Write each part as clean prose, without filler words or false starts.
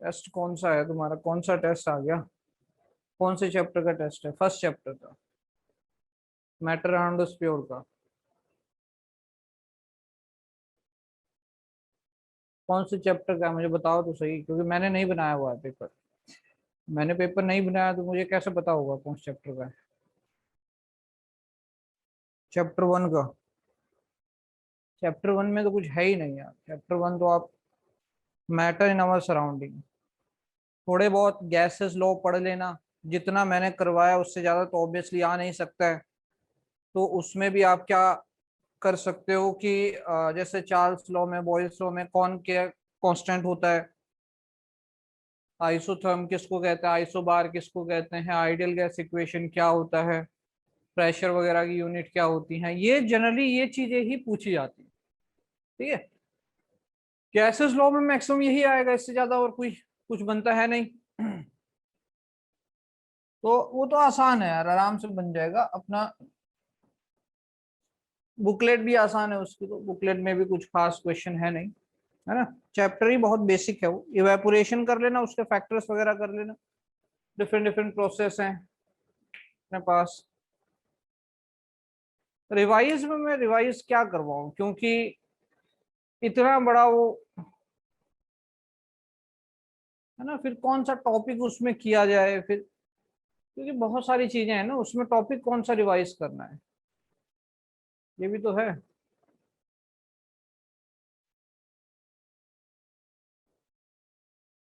Test कौन सा है तुम्हारा? कौन सा टेस्ट आ गया? कौन से चैप्टर का टेस्ट है? फर्स्ट चैप्टर का, मैटर अराउंड प्योर का। कौन से चैप्टर का है मुझे बताओ तो सही, क्योंकि मैंने नहीं बनाया हुआ है पेपर। मैंने पेपर नहीं बनाया तो मुझे कैसे पता होगा कौन से चैप्टर का है? चैप्टर वन का? चैप्टर वन में तो कुछ है ही नहीं यार। चैप्टर वन तो आप मैटर इन आवर सराउंडिंग, थोड़े बहुत गैसेस लॉ पढ़ लेना। जितना मैंने करवाया उससे ज्यादा तो ऑब्वियसली आ नहीं सकता है। तो उसमें भी आप क्या कर सकते हो कि जैसे चार्ल्स लॉ में, बॉयल्स लॉ में कौन क्या कांस्टेंट होता है, आइसोथर्म किसको कहते हैं, आइसोबार किसको कहते हैं, आइडियल गैस इक्वेशन क्या होता है, प्रेशर वगैरह की यूनिट क्या होती हैं, ये जनरली ये चीजें ही पूछी जाती है। ठीक है, गैसेस लॉ में मैक्सिमम यही आएगा, इससे ज्यादा और कोई कुछ बनता है नहीं। तो वो तो आसान है यार, आराम से बन जाएगा अपना। बुकलेट भी आसान है उसकी, तो बुकलेट में भी कुछ खास क्वेश्चन है नहीं, है ना। चैप्टर ही बहुत बेसिक है, वो इवेपोरेशन कर लेना, उसके फैक्टर्स वगैरह कर लेना। डिफरेंट डिफरेंट प्रोसेस हैं अपने पास। रिवाइज में मैं रिवाइज क्या करवाऊं, क्योंकि इतना बड़ा वो है ना, फिर कौन सा टॉपिक उसमें किया जाए फिर, क्योंकि बहुत सारी चीजें हैं ना उसमें, टॉपिक कौन सा रिवाइज करना है, ये भी तो है।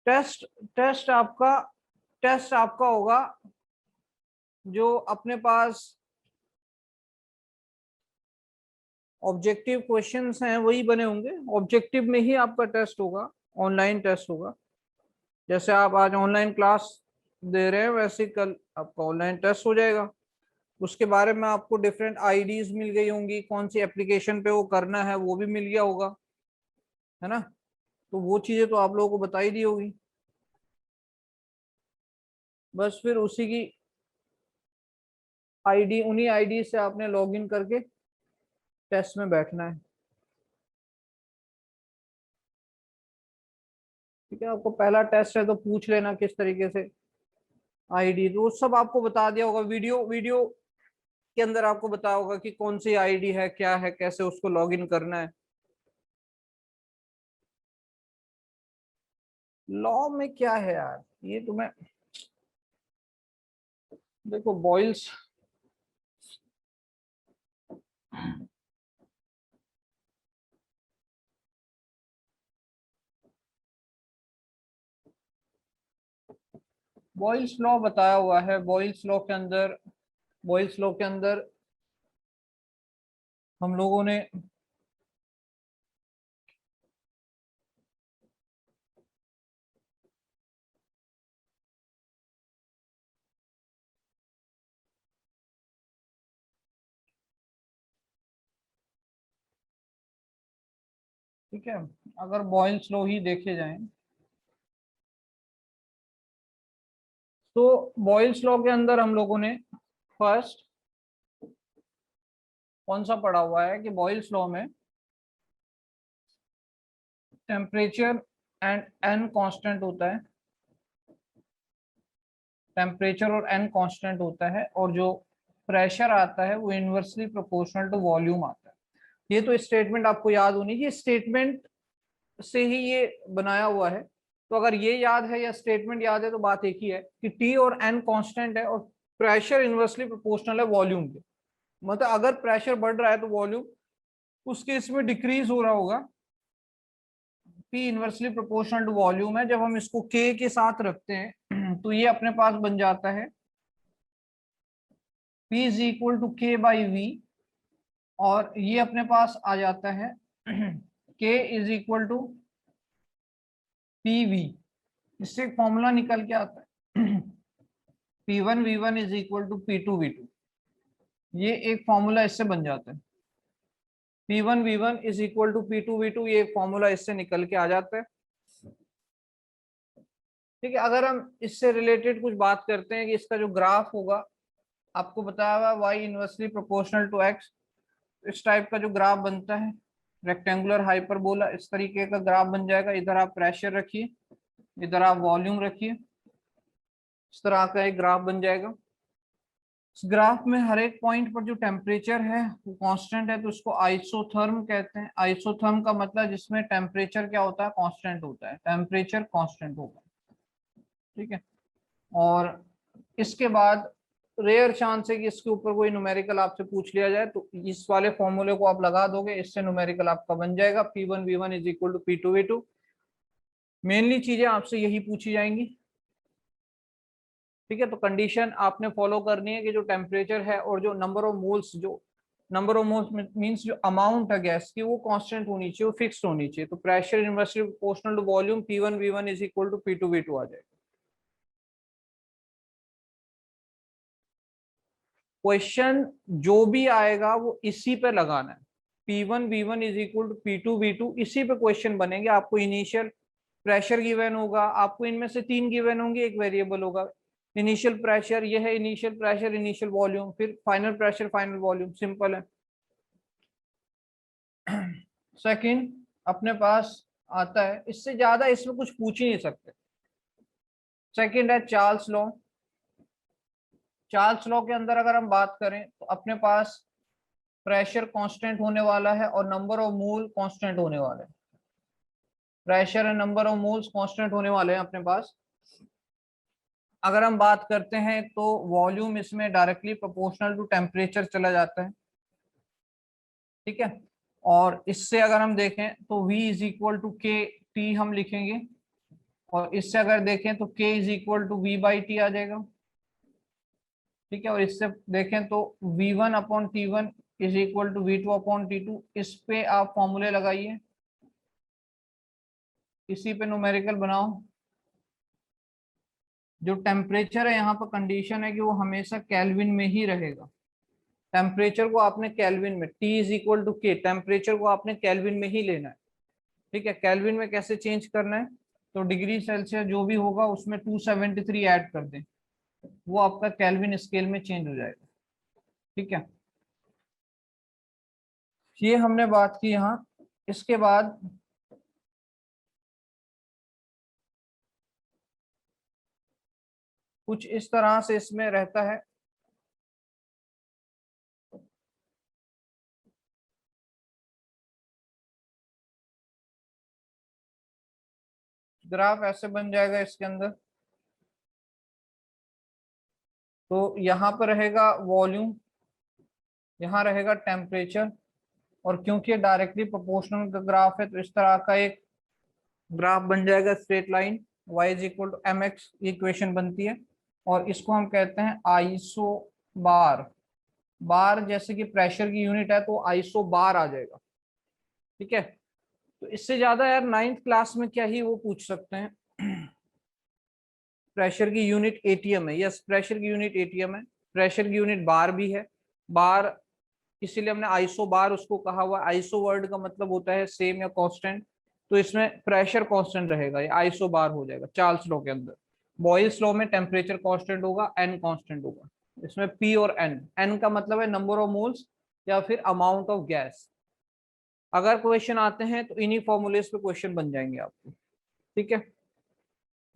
टेस्ट टेस्ट आपका टेस्ट आपका होगा जो अपने पास ऑब्जेक्टिव क्वेश्चंस हैं वही बने होंगे, ऑब्जेक्टिव में ही आपका टेस्ट होगा, ऑनलाइन टेस्ट होगा। जैसे आप आज ऑनलाइन क्लास दे रहे हैं वैसे ही कल आपका ऑनलाइन टेस्ट हो जाएगा। उसके बारे में आपको डिफरेंट आईडीज मिल गई होंगी, कौन सी एप्लीकेशन पे वो करना है वो भी मिल गया होगा, है ना। तो वो चीजें तो आप लोगों को बताई दी होगी। बस फिर उसी की आईडी, उन्हीं आईडी से आपने लॉगिन करके टेस्ट में बैठना है। ठीक है, आपको पहला टेस्ट है तो पूछ लेना किस तरीके से आईडी, तो सब आपको बता दिया होगा। वीडियो वीडियो के अंदर आपको बताया होगा कि कौन सी आईडी है, क्या है, कैसे उसको लॉगिन करना है। लॉ में क्या है यार, ये तुम्हें देखो, बॉयल्स लॉ बताया हुआ है। बॉयल्स लॉ के अंदर हम लोगों ने ठीक है, अगर बॉयल्स लॉ ही देखे जाएं तो बॉयल्स लॉ के अंदर हम लोगों ने फर्स्ट कौन सा पढ़ा हुआ है कि बॉयल्स लॉ में टेम्परेचर एंड एन कांस्टेंट होता है। टेम्परेचर और एन कांस्टेंट होता है, और जो प्रेशर आता है वो इनवर्सली प्रोपोर्शनल टू वॉल्यूम आता है। ये तो स्टेटमेंट आपको याद होनी चाहिए, स्टेटमेंट से ही ये बनाया हुआ है। तो अगर ये याद है या स्टेटमेंट याद है तो बात एक ही है कि टी और एन कांस्टेंट है और प्रेशर इनवर्सली प्रोपोर्शनल है वॉल्यूम के। मतलब अगर प्रेशर बढ़ रहा है तो वॉल्यूम उस केस में डिक्रीज हो रहा होगा। P inversely proportional to volume है, जब हम इसको के साथ रखते हैं तो ये अपने पास बन जाता है P is equal to K by V, और ये अपने पास आ जाता है K is equal to P V. इससे एक फॉर्मूला निकल के आता है P1 V1 is equal to P2 V2। ये एक फॉर्मूला इससे बन जाता है। P1 V1 is equal to P2 V2, ये एक फॉर्मूला इससे निकल के आ जाता है। ठीक है, अगर हम इससे रिलेटेड कुछ बात करते हैं कि इसका जो ग्राफ होगा, आपको बताया हुआ Y inversely proportional to X, इस टाइप का जो ग्राफ बनता है रेक्टेंगुलर हाइपरबोला, इस तरीके का ग्राफ बन जाएगा। इधर आप प्रेशर रखिए इधर आप वॉल्यूम रखिए, इस तरह का एक ग्राफ बन जाएगा। इस ग्राफ में हर एक पॉइंट पर जो टेम्परेचर है वो कांस्टेंट है, तो उसको आइसोथर्म कहते हैं। आइसोथर्म का मतलब जिसमें टेम्परेचर क्या होता है, कांस्टेंट होता है, टेम्परेचर कांस्टेंट होगा, ठीक है। और इसके बाद रेयर चांस है कि इसके ऊपर कोई न्यूमेरिकल आपसे पूछ लिया जाए, तो इस वाले फॉर्मूले को आप लगा दोगे, इससे न्यूमेरिकल आपका बन जाएगा P1V1 is equal to P2V2। Mainly चीजें आपसे यही पूछी जाएंगी, ठीक है। तो कंडीशन आपने फॉलो करनी है कि जो टेम्परेचर है और जो नंबर ऑफ मोल्स, जो नंबर ऑफ मोल्स मींस जो अमाउंट है गैस की, वो कांस्टेंट होनी चाहिए, वो फिक्स्ड होनी चाहिए। तो pressure inversely proportional to volume P1V1 is equal to P2V2 आ जाएगा। क्वेश्चन जो भी आएगा वो इसी पे लगाना है, P1V1 is equal to P2V2, इसी पे क्वेश्चन बनेंगे। आपको इनिशियल प्रेशर गिवन होगा, आपको इनमें से 3 गिवन होंगे, एक वेरिएबल होगा। इनिशियल प्रेशर ये है, इनिशियल प्रेशर, इनिशियल वॉल्यूम, फिर final pressure, final volume, simple है। सेकंड अपने पास आता है, इससे ज्यादा इसमें कुछ पूछ ही नहीं सकते। सेकंड है चार्ल्स लॉ। चार्ल्स लॉ के अंदर अगर हम बात करें तो अपने पास प्रेशर कांस्टेंट होने वाला है और नंबर ऑफ मोल कांस्टेंट होने वाले हैं। Pressure and number of moles constant होने वाले हैं अपने पास। अगर हम बात करते हैं तो वॉल्यूम इसमें डायरेक्टली प्रोपोर्शनल टू टेम्परेचर चला जाता है, ठीक है। और इससे अगर हम देखें तो V is equal to K T हम लिखेंगे, और इससे अगर देखें तो K is equal to V/T आ जाएगा, ठीक है। और इससे देखें तो V1/T1 is equal to V2/T2। इस पे आप फॉर्मूले लगाइए, इसी पे न्यूमेरिकल बनाओ। जो टेम्परेचर है यहाँ पर कंडीशन है कि वो हमेशा केल्विन में ही रहेगा। टेम्परेचर को आपने केल्विन में, T इज इक्वल टू के, टेम्परेचर को आपने केल्विन में ही लेना है, ठीक है। केल्विन में कैसे चेंज करना है, तो डिग्री सेल्सियस जो भी होगा उसमें 273 ऐड कर दें, वो आपका केल्विन स्केल में चेंज हो जाएगा, ठीक है। ये हमने बात की यहाँ। इसके बाद कुछ इस तरह से इसमें रहता है। ग्राफ ऐसे बन जाएगा इसके अंदर। तो यहाँ पर रहेगा वॉल्यूम, यहाँ रहेगा टेम्परेचर, और क्योंकि ये डायरेक्टली प्रोपोर्शनल का ग्राफ है तो इस तरह का एक ग्राफ बन जाएगा, straight line, y is equal to mx, ये इक्वेशन बनती है। और इसको हम कहते हैं आइसो बार। बार जैसे कि प्रेशर की यूनिट है तो आइसो बार आ जाएगा, ठीक है। तो इससे ज्यादा यार 9th क्लास में क्या ही वो पूछ सकते हैं। प्रेशर की यूनिट एटीएम है, यस प्रेशर की यूनिट एटीएम है। प्रेशर की यूनिट बार भी है, बार इसीलिए हमने आइसो बार उसको कहा हुआ। आइसो वर्ड का मतलब होता है सेम या कांस्टेंट, तो इसमें प्रेशर कांस्टेंट रहेगा, ये आइसो बार हो जाएगा चार्ल्स लॉ के अंदर। बॉयल्स लॉ में टेम्परेचर कांस्टेंट होगा, एन कांस्टेंट होगा। इसमें पी और एन, एन का मतलब है नंबर ऑफ मोल्स या फिर अमाउंट ऑफ गैस। अगर क्वेश्चन आते हैं तो इन्हीं फॉर्मूलेस पे क्वेश्चन बन जाएंगे आपको, ठीक है।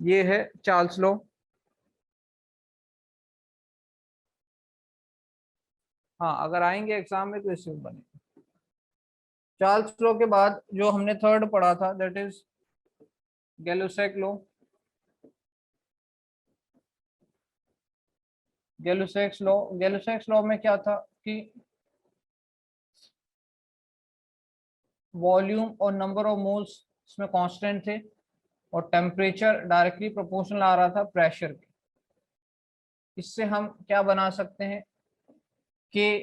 ये है चार्ल्स लॉ। हाँ अगर आएंगे एग्जाम में तो इससे बनेगा। चार्ल्स लॉ के बाद जो हमने थर्ड पढ़ा था दैट इज गैलुसैक लॉ। गैलुसैक्स लॉ में क्या था कि वॉल्यूम और नंबर ऑफ मोल्स इसमें कांस्टेंट थे, और टेम्परेचर डायरेक्टली प्रोपोर्शनल आ रहा था प्रेशर के। इससे हम क्या बना सकते हैं, के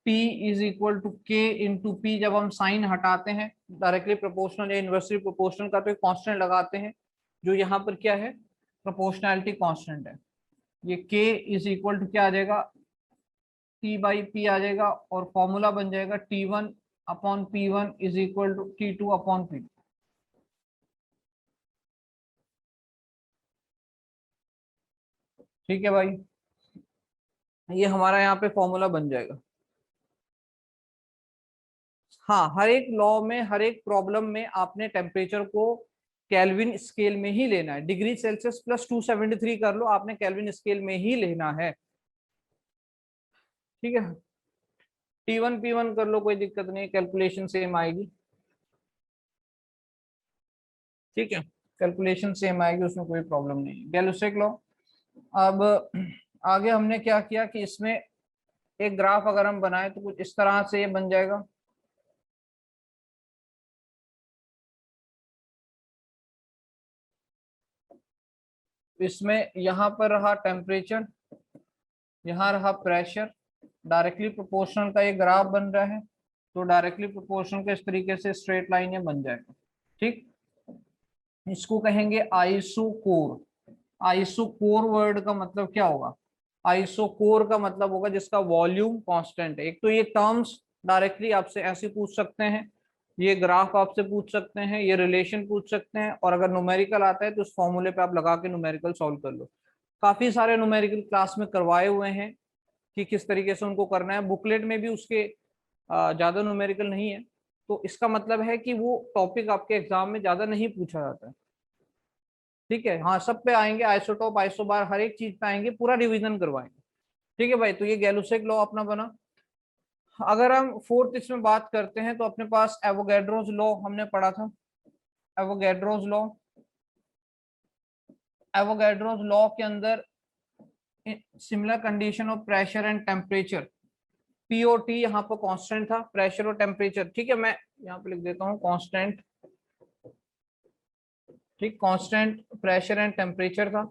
P इज इक्वल टू के इंटू पी। जब हम साइन हटाते हैं डायरेक्टली प्रोपोर्शनल या इनवर्सली प्रोपोर्शनल का, तो एक कांस्टेंट लगाते हैं जो यहाँ पर क्या है, प्रोपोर्शनैलिटी कांस्टेंट है। ये K इज इक्वल टू क्या आ जाएगा, T/P आ जाएगा, और फॉर्मूला बन जाएगा T1/P1 is equal to T2/P। ठीक है भाई, ये हमारा यहाँ पे फॉर्मूला बन जाएगा। हाँ हर एक लॉ में, हर एक प्रॉब्लम में आपने टेम्परेचर को केल्विन स्केल में ही लेना है। डिग्री सेल्सियस प्लस 273 कर लो, आपने केल्विन स्केल में ही लेना है, ठीक है। T1 P1 कर लो, कोई दिक्कत नहीं, कैलकुलेशन सेम आएगी, ठीक है, कैलकुलेशन सेम आएगी, उसमें कोई प्रॉब्लम नहीं है। Gay-Lussac law. अब आगे हमने क्या किया कि इसमें एक ग्राफ अगर हम बनाए तो कुछ इस तरह से ये बन जाएगा। इसमें यहाँ पर रहा टेम्परेचर, यहाँ रहा प्रेशर, डायरेक्टली प्रोपोर्शनल का ये ग्राफ बन रहा है, तो डायरेक्टली प्रोपोर्शनल के इस तरीके से स्ट्रेट लाइन ये बन जाएगा, ठीक। इसको कहेंगे आइसोकोर। आइसोकोर वर्ड का मतलब क्या होगा? आइसोकोर का मतलब होगा जिसका वॉल्यूम कांस्टेंट है। एक तो ये टर्म्स डायरेक्टली आपसे ऐसे पूछ सकते हैं, ये ग्राफ आपसे पूछ सकते हैं, ये रिलेशन पूछ सकते हैं, और अगर न्यूमेरिकल आता है तो उस फॉर्मूले पे आप लगा के न्यूमेरिकल सॉल्व कर लो। काफी सारे न्यूमेरिकल क्लास में करवाए हुए हैं कि किस तरीके से उनको करना है, बुकलेट में भी उसके ज्यादा न्यूमेरिकल नहीं है, तो इसका मतलब है कि वो टॉपिक आपके एग्जाम में ज्यादा नहीं पूछा जाता है, ठीक है। हाँ, सब पे आएंगे, आइसोटोप आइसोबार हर एक चीज पे आएंगे, पूरा रिवीजन करवाएंगे, ठीक है भाई। तो ये गैलुसेक लॉ अपना बना। अगर हम फोर्थ इसमें बात करते हैं तो अपने पास एवोगैड्रोस लॉ हमने पढ़ा था। एवोगैड्रोस लॉ, एवोगैड्रोस लॉ के अंदर similar condition of pressure and temperature, POT यहाँ पर कांस्टेंट था, प्रेशर और टेम्परेचर, ठीक है। मैं यहाँ पे लिख देता हूँ कांस्टेंट, ठीक, कांस्टेंट प्रेशर एंड टेम्परेचर था।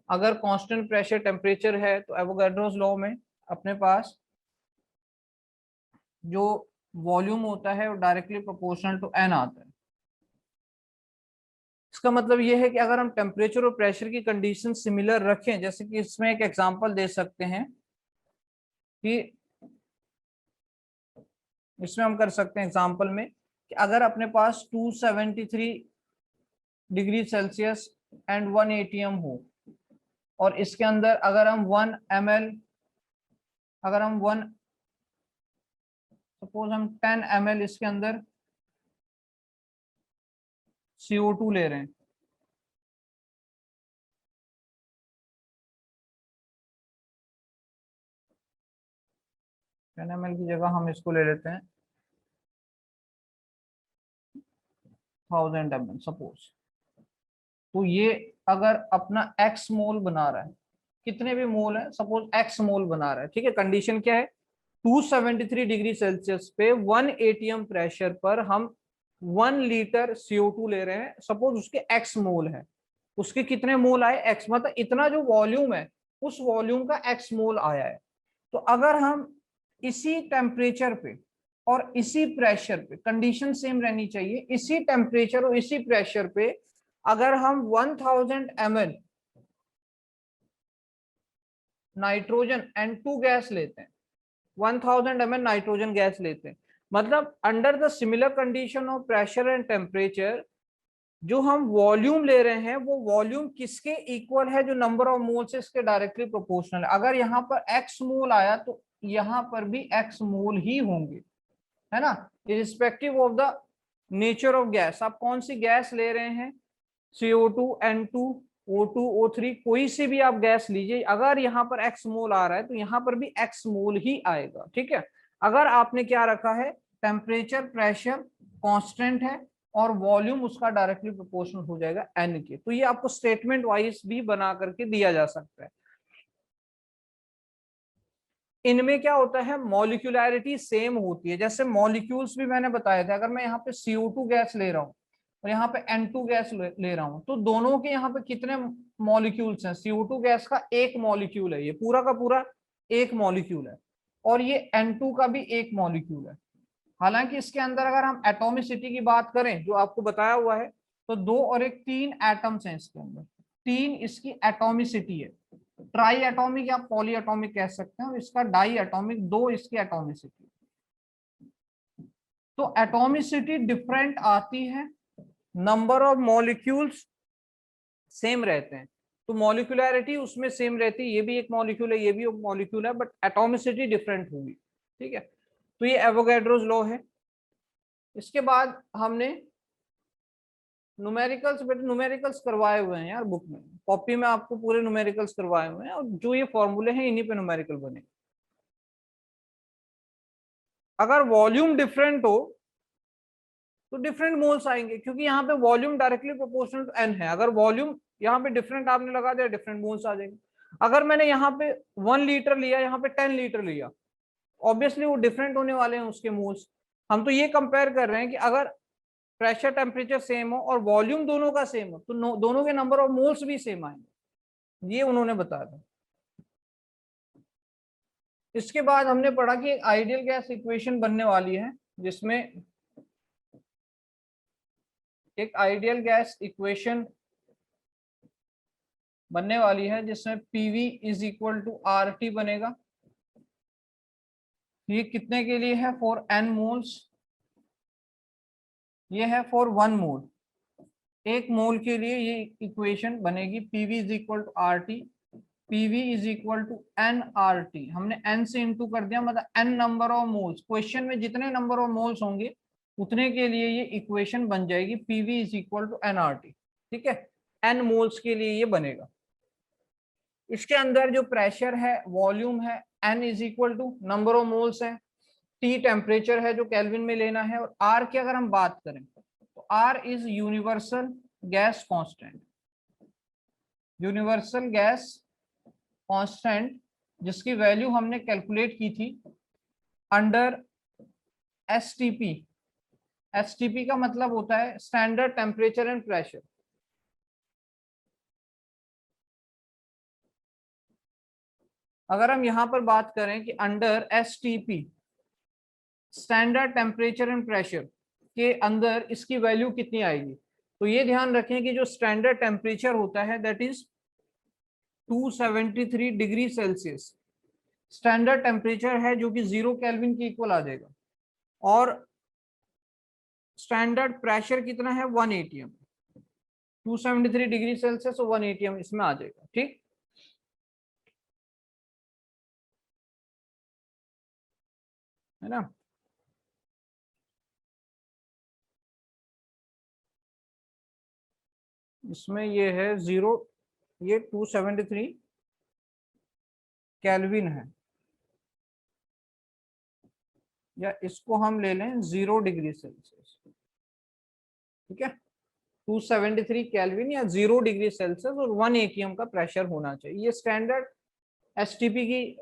अगर कांस्टेंट प्रेशर टेम्परेचर है तो एवोगैड्रोस लॉ में अपने पास जो वॉल्यूम होता है वो डायरेक्टली प्रोपोर्शनल टू एन आता है। इसका मतलब ये है कि अगर हम टेम्परेचर और प्रेशर की कंडीशन सिमिलर रखें, जैसे कि इसमें एक एग्जांपल दे सकते हैं कि इसमें हम कर सकते हैं एग्जांपल में कि अगर अपने पास 273 डिग्री सेल्सियस एंड 1 एटीएम हो, और इसके अंदर अगर हम 1 ml, अगर हम 1 सपोज हम 10 ml इसके अंदर CO2 ले रहे हैं, 10 ml की जगह हम इसको ले लेते हैं 1000 ml सपोज। तो ये अगर अपना x मोल बना रहा है, कितने भी मोल है, सपोज x मोल बना रहा है, ठीक है। कंडीशन क्या है? 273 डिग्री सेल्सियस पे 1 एटीएम प्रेशर पर हम 1 लीटर CO2 ले रहे हैं, सपोज उसके x मोल है। उसके कितने मोल आए? x, मतलब इतना जो वॉल्यूम है उस वॉल्यूम का x मोल आया है। तो अगर हम इसी टेम्परेचर पे और इसी प्रेशर पे, कंडीशन सेम रहनी चाहिए, इसी टेम्परेचर और इसी प्रेशर पे अगर हम 1000 ml नाइट्रोजन N2 गैस लेते हैं, 1000 ml नाइट्रोजन गैस लेते हैं, मतलब under the similar condition of pressure and temperature जो हम वॉल्यूम ले रहे हैं वो वॉल्यूम किसके इक्वल है? जो नंबर ऑफ मोल से इसके डायरेक्टली प्रोपोर्शनल है। अगर यहाँ पर x मोल आया तो यहाँ पर भी x मोल ही होंगे, है ना, irrespective of the nature of gas. आप कौन सी गैस ले रहे हैं, CO2, N2, O2, O3, कोई सी भी आप गैस लीजिए, अगर यहाँ पर x मोल आ रहा है तो यहाँ पर भी x मोल ही आएगा, ठीक है। अगर आपने क्या रखा है, टेम्परेचर प्रेशर कांस्टेंट है और वॉल्यूम उसका डायरेक्टली प्रोपोर्शनल हो जाएगा n के, तो ये आपको स्टेटमेंट वाइज भी बना करके दिया जा सकता है। इनमें क्या होता है, मॉलिक्यूलैरिटी सेम होती है, जैसे मॉलिक्यूल्स भी मैंने बताया था। अगर मैं यहाँ पे CO2 गैस ले रहा हूँ और यहाँ पे N2 गैस ले रहा हूँ, तो दोनों के यहाँ पे कितने मॉलिक्यूल्स हैं? CO2 गैस का एक मॉलिक्यूल है, ये पूरा का पूरा एक मॉलिक्यूल है, और ये N2 का भी एक मॉलिक्यूल है। हालांकि इसके अंदर अगर हम एटॉमिसिटी की बात करें जो आपको बताया हुआ है, तो 2 और 1 3 एटम्स हैं इसके अंदर, 3 इसकी एटॉमिसिटी है। ट्राई एटॉमिक या पॉली एटॉमिक कह सकते हैं, और इसका डाई एटॉमिक, 2 इसकी एटॉमिसिटी। तो एटॉमिसिटी डिफरेंट आती है, नंबर ऑफ मॉलिक्यूल्स सेम रहते हैं, तो मॉलिक्यूलैरिटी उसमें सेम रहती है, ये भी एक मॉलिक्यूल है, ये भी एक मॉलिक्यूल है, बट एटॉमिसिटी डिफरेंट होगी, ठीक है। तो ये एवोगैड्रोस लॉ है। इसके बाद हमने न्यूमेरिकल्स, बेटे न्यूमेरिकल्स करवाए हुए हैं यार बुक में, कॉपी में आपको पूरे न्यूमेरिकल्स करवाए हुए हैं, और जो ये फॉर्मूले हैं इन्हीं पे न्यूमेरिकल बने। अगर वॉल्यूम डिफरेंट हो तो डिफरेंट मोल्स आएंगे, क्योंकि यहाँ पे volume directly proportional to n है। अगर वॉल्यूम यहाँ पे डिफरेंट आपने लगा दिया, डिफरेंट मोल्स आ जाएंगे। अगर मैंने यहाँ पे 1 लीटर लिया, यहाँ पे 10 लीटर लिया, ऑब्वियसली वो डिफरेंट होने वाले हैं उसके मोल्स। हम तो ये कंपेयर कर रहे हैं कि अगर प्रेशर टेम्परेचर सेम हो और वॉल्यूम दोनों का सेम हो तो दोनों के नंबर ऑफ मोल्स भी सेम आएंगे, ये उन्होंने बताया था। इसके बाद हमने पढ़ा कि एक आइडियल गैस इक्वेशन बनने वाली है, जिसमें एक आइडियल गैस इक्वेशन बनने वाली है जिसमें PV is equal to R T बनेगा। ये कितने के लिए है? For n moles. ये है फॉर 1 मोल। 1 मोल के लिए ये इक्वेशन बनेगी, PV is equal to R T. PV is equal to n R T, हमने एन से इंटू कर दिया, मतलब n number of moles, question में जितने नंबर ऑफ मोल्स होंगे उतने के लिए ये इक्वेशन बन जाएगी, PV is equal to n R T. ठीक है, एन मोल्स के लिए ये बनेगा। इसके अंदर जो प्रेशर है, वॉल्यूम है, n is equal to number of moles है, टी टेम्परेचर है जो केल्विन में लेना है, और आर की अगर हम बात करें तो R is universal gas constant. Universal gas constant जिसकी वैल्यू हमने कैलकुलेट की थी अंडर एसटीपी। एसटीपी का मतलब होता है स्टैंडर्ड टेम्परेचर एंड प्रेशर। अगर हम यहां पर बात करें कि under STP standard temperature and pressure के अंदर इसकी वैल्यू कितनी आएगी, तो ये ध्यान रखें कि जो स्टैंडर्ड टेम्परेचर होता है that is 273 degree Celsius. Standard temperature है जो कि 0 केल्विन के इक्वल आ जाएगा, और स्टैंडर्ड प्रेशर कितना है? 1 एटीएम। 273 डिग्री सेल्सियस और 1 एटीएम इसमें आ जाएगा। ठीक है ना। इसमें ये है 0, ये 273 केल्विन है, या इसको हम ले लें 0 डिग्री सेल्सियस। ठीक है, 273 केल्विन या 0 डिग्री सेल्सियस और 1 एटीएम का प्रेशर होना चाहिए। ये स्टैंडर्ड एसटीपी की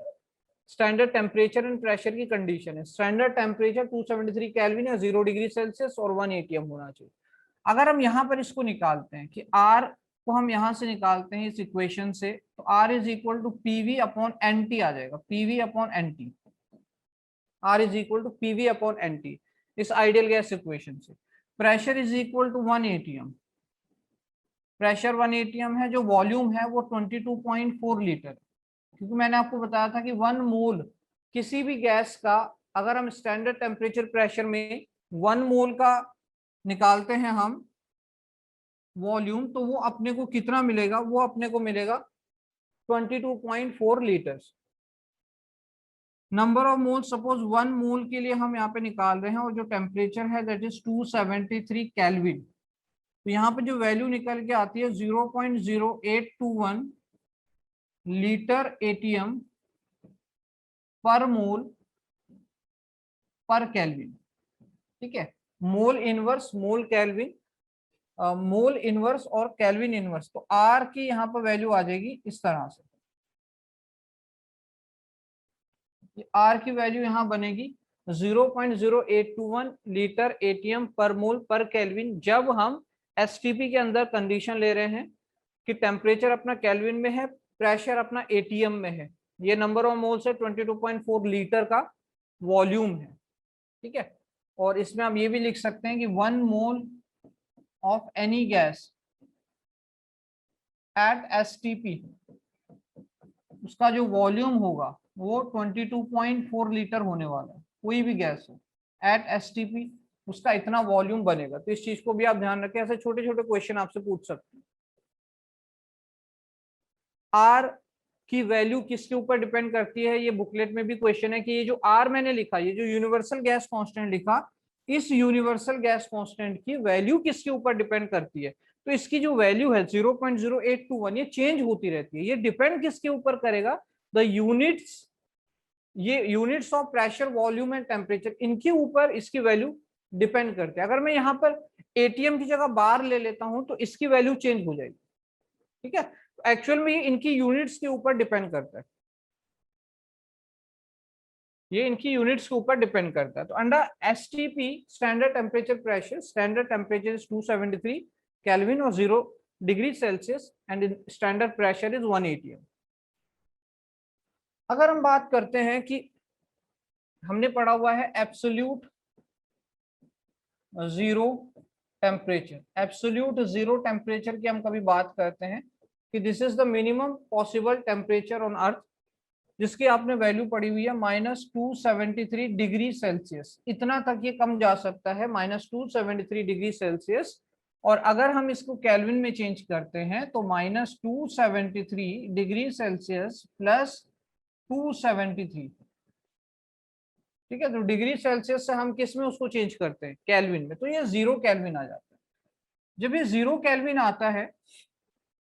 स्टैंडर्ड टेम्परेचर एंड प्रेशर की कंडीशन है। स्टैंडर्ड टेम्परेचर 273 केल्विन या 0 डिग्री सेल्सियस और 1 एटीएम होना चाहिए। अगर हम यहाँ पर इसको निकालते हैं कि आर को हम यहाँ से निकालते हैं इस इक्वेशन से, तो R is equal to PV upon N T आ जाएगा। PV upon N T, R is equal to PV upon N T इस आइडियल गैस इक्वेशन से। Pressure is equal to 1 ATM. Pressure 1 ATM है, जो volume है वो 22.4 litre, क्योंकि मैंने आपको बताया था कि 1 मोल किसी भी गैस का, अगर हम स्टैंडर्ड टेम्परेचर प्रेशर में 1 मोल का निकालते हैं हम वॉल्यूम, तो वो अपने को कितना मिलेगा? वो अपने को मिलेगा 22.4 litres. Number of mole, suppose 1 मोल के लिए हम यहाँ पे निकाल रहे हैं, और जो टेम्परेचर है दैट इज 273 केल्विन, तो यहाँ पे जो वैल्यू निकल के आती है 0.0821 लीटर एटीएम पर मोल पर केल्विन। ठीक है, मोल इनवर्स, मोल केल्विन, मोल इनवर्स और केल्विन इनवर्स, तो आर की यहाँ पर वैल्यू आ जाएगी इस तरह से। आर की वैल्यू यहाँ बनेगी 0.0821 लीटर एटीएम पर मोल पर केल्विन, जब हम एसटीपी के अंदर कंडीशन ले रहे हैं कि टेम्परेचर अपना केल्विन में है, प्रेशर अपना एटीएम में है, ये नंबर ऑफ मोल्स है, 22.4 लीटर का वॉल्यूम है। ठीक है, और इसमें हम ये भी लिख सकते हैं कि 1 mole of any gas at STP, उसका जो वॉल्यूम होगा वो 22.4 लीटर होने वाला है, कोई भी गैस हो एट एसटीपी उसका इतना वॉल्यूम बनेगा। तो इस चीज को भी आप ध्यान रखें, ऐसे छोटे छोटे क्वेश्चन आपसे पूछ सकते हैं। आर की वैल्यू किसके ऊपर डिपेंड करती है, ये बुकलेट में भी क्वेश्चन है कि ये जो आर मैंने लिखा, ये जो यूनिवर्सल गैस कांस्टेंट लिखा, इस यूनिवर्सल गैस कांस्टेंट की वैल्यू किसके ऊपर डिपेंड करती है? तो इसकी जो वैल्यू है 0.0821 ये चेंज होती रहती है। ये डिपेंड किसके ऊपर करेगा? द यूनिट्स, ये units of pressure, volume and temperature, इनके ऊपर इसकी वैल्यू डिपेंड करती है। अगर मैं यहाँ पर एटीएम की जगह बार ले लेता हूं तो इसकी वैल्यू चेंज हो जाएगी। ठीक है, एक्चुअल में ये इनकी यूनिट्स के ऊपर डिपेंड करता है, ये इनकी यूनिट्स के ऊपर डिपेंड करता है। तो under STP standard temperature pressure, standard temperature is 273 kelvin और 0 degree Celsius and standard pressure is 1 atm। अगर हम बात करते हैं कि हमने पढ़ा हुआ है absolute zero temperature, absolute zero temperature की हम कभी बात करते हैं कि this is the minimum possible temperature on earth, जिसकी आपने वैल्यू पड़ी हुई है -273 डिग्री सेल्सियस। इतना तक ये कम जा सकता है, -273 डिग्री सेल्सियस। और अगर हम इसको केल्विन में चेंज करते हैं तो -273 डिग्री सेल्सियस प्लस 273। ठीक है, तो डिग्री सेल्सियस से हम किस में उसको चेंज करते हैं? केल्विन में, तो ये 0 केल्विन आ जाता है। जब ये 0 केल्विन आता है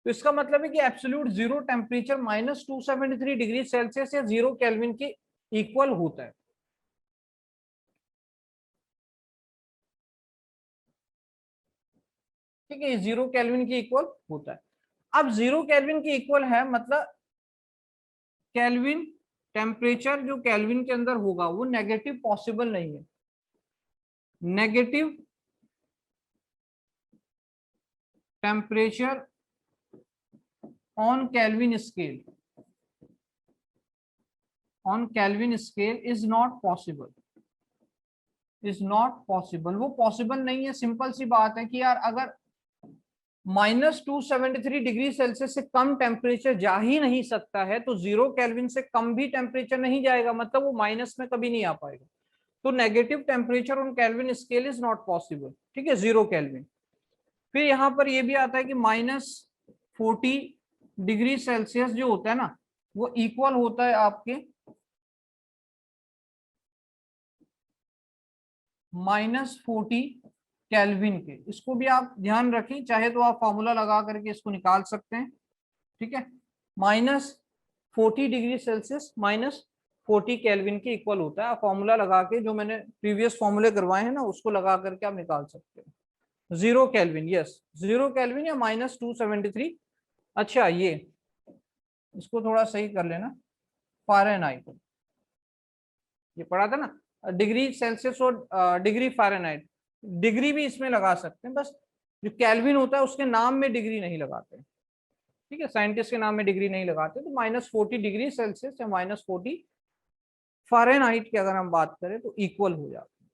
तो इसका मतलब है कि absolute zero temperature -273 degree Celsius या 0 केल्विन के इक्वल होता है। ठीक है, ये 0 केल्विन के इक्वल होता है। अब 0 केल्विन के इक्वल है मतलब केल्विन टेम्परेचर जो केल्विन के अंदर होगा वो नेगेटिव पॉसिबल नहीं है। Negative temperature on kelvin scale, on kelvin scale is not possible, is not possible, वो पॉसिबल नहीं है। सिंपल सी बात है कि यार अगर -273 डिग्री सेल्सियस से कम टेम्परेचर जा ही नहीं सकता है तो 0 केल्विन से कम भी टेम्परेचर नहीं जाएगा, मतलब वो माइनस में कभी नहीं आ पाएगा। तो negative temperature on kelvin scale is not possible. ठीक है, 0 केल्विन। फिर यहाँ पर ये भी आता है कि -40 डिग्री सेल्सियस जो होता है ना वो इक्वल होता है आपके -40 केल्विन के। इसको भी आप ध्यान रखें, चाहे तो आप फॉर्मूला लगा करके इसको निकाल सकते हैं। ठीक है, -40 डिग्री सेल्सियस -40 केल्विन के इक्वल होता है। आप फॉर्मूला लगा के, जो मैंने प्रीवियस फॉर्मूले करवाए हैं ना, उसको लगा करके आप निकाल सकते हैं। 0 केल्विन, यस 0 केल्विन या -273। अच्छा, ये इसको थोड़ा सही कर लेना, फ़ारेनहाइट, ये पढ़ा था ना डिग्री सेल्सियस और डिग्री फ़ारेनहाइट, डिग्री भी इसमें लगा सकते हैं, बस जो केल्विन होता है उसके नाम में डिग्री नहीं लगाते। ठीक है, साइंटिस्ट के नाम में डिग्री नहीं लगाते। तो -40 डिग्री सेल्सियस या -40 फ़ारेनहाइट की अगर हम बात करें तो इक्वल हो जाता है।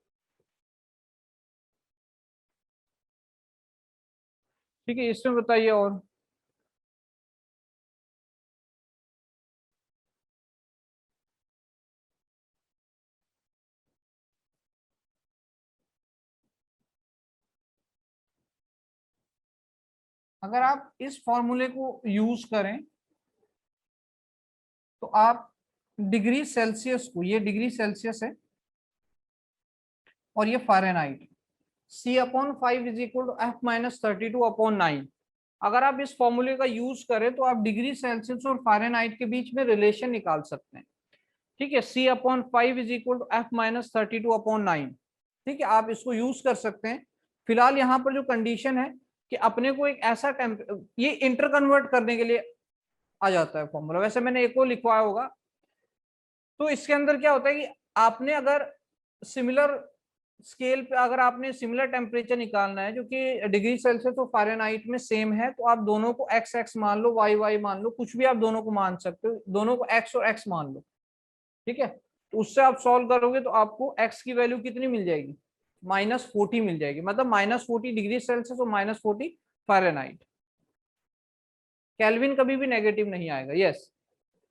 ठीक है, इसमें बताइए और अगर आप इस फॉर्मूले को यूज करें तो आप डिग्री सेल्सियस को, ये डिग्री सेल्सियस है और ये Fahrenheit, C/5 is equal to F-32/9। अगर आप इस फॉर्मूले का यूज करें तो आप डिग्री सेल्सियस और फ़ारेनहाइट के बीच में रिलेशन निकाल सकते हैं। ठीक है, C/5 is equal to F-32/9। ठीक है, आप इसको यूज कर सकते हैं। फिलहाल यहाँ पर जो कंडीशन है कि अपने को एक ऐसा ये इंटर कन्वर्ट करने के लिए आ जाता है फॉर्मूला। वैसे मैंने एक और लिखवाया होगा। तो इसके अंदर क्या होता है कि आपने अगर सिमिलर स्केल पे, अगर आपने सिमिलर टेम्परेचर निकालना है जो कि डिग्री सेल्सियस और फ़ारेनहाइट में सेम है, तो आप दोनों को एक्स एक्स मान लो, वाई वाई मान लो, कुछ भी आप दोनों को मान सकते हो, दोनों को एक्स और एक्स मान लो। ठीक है, तो उससे आप सॉल्व करोगे तो आपको एक्स की वैल्यू कितनी मिल जाएगी? -40 मिल जाएगी, मतलब -40 डिग्री सेल्सियस और -40 फ़ारेनहाइट। केल्विन कभी भी नेगेटिव नहीं आएगा। यस,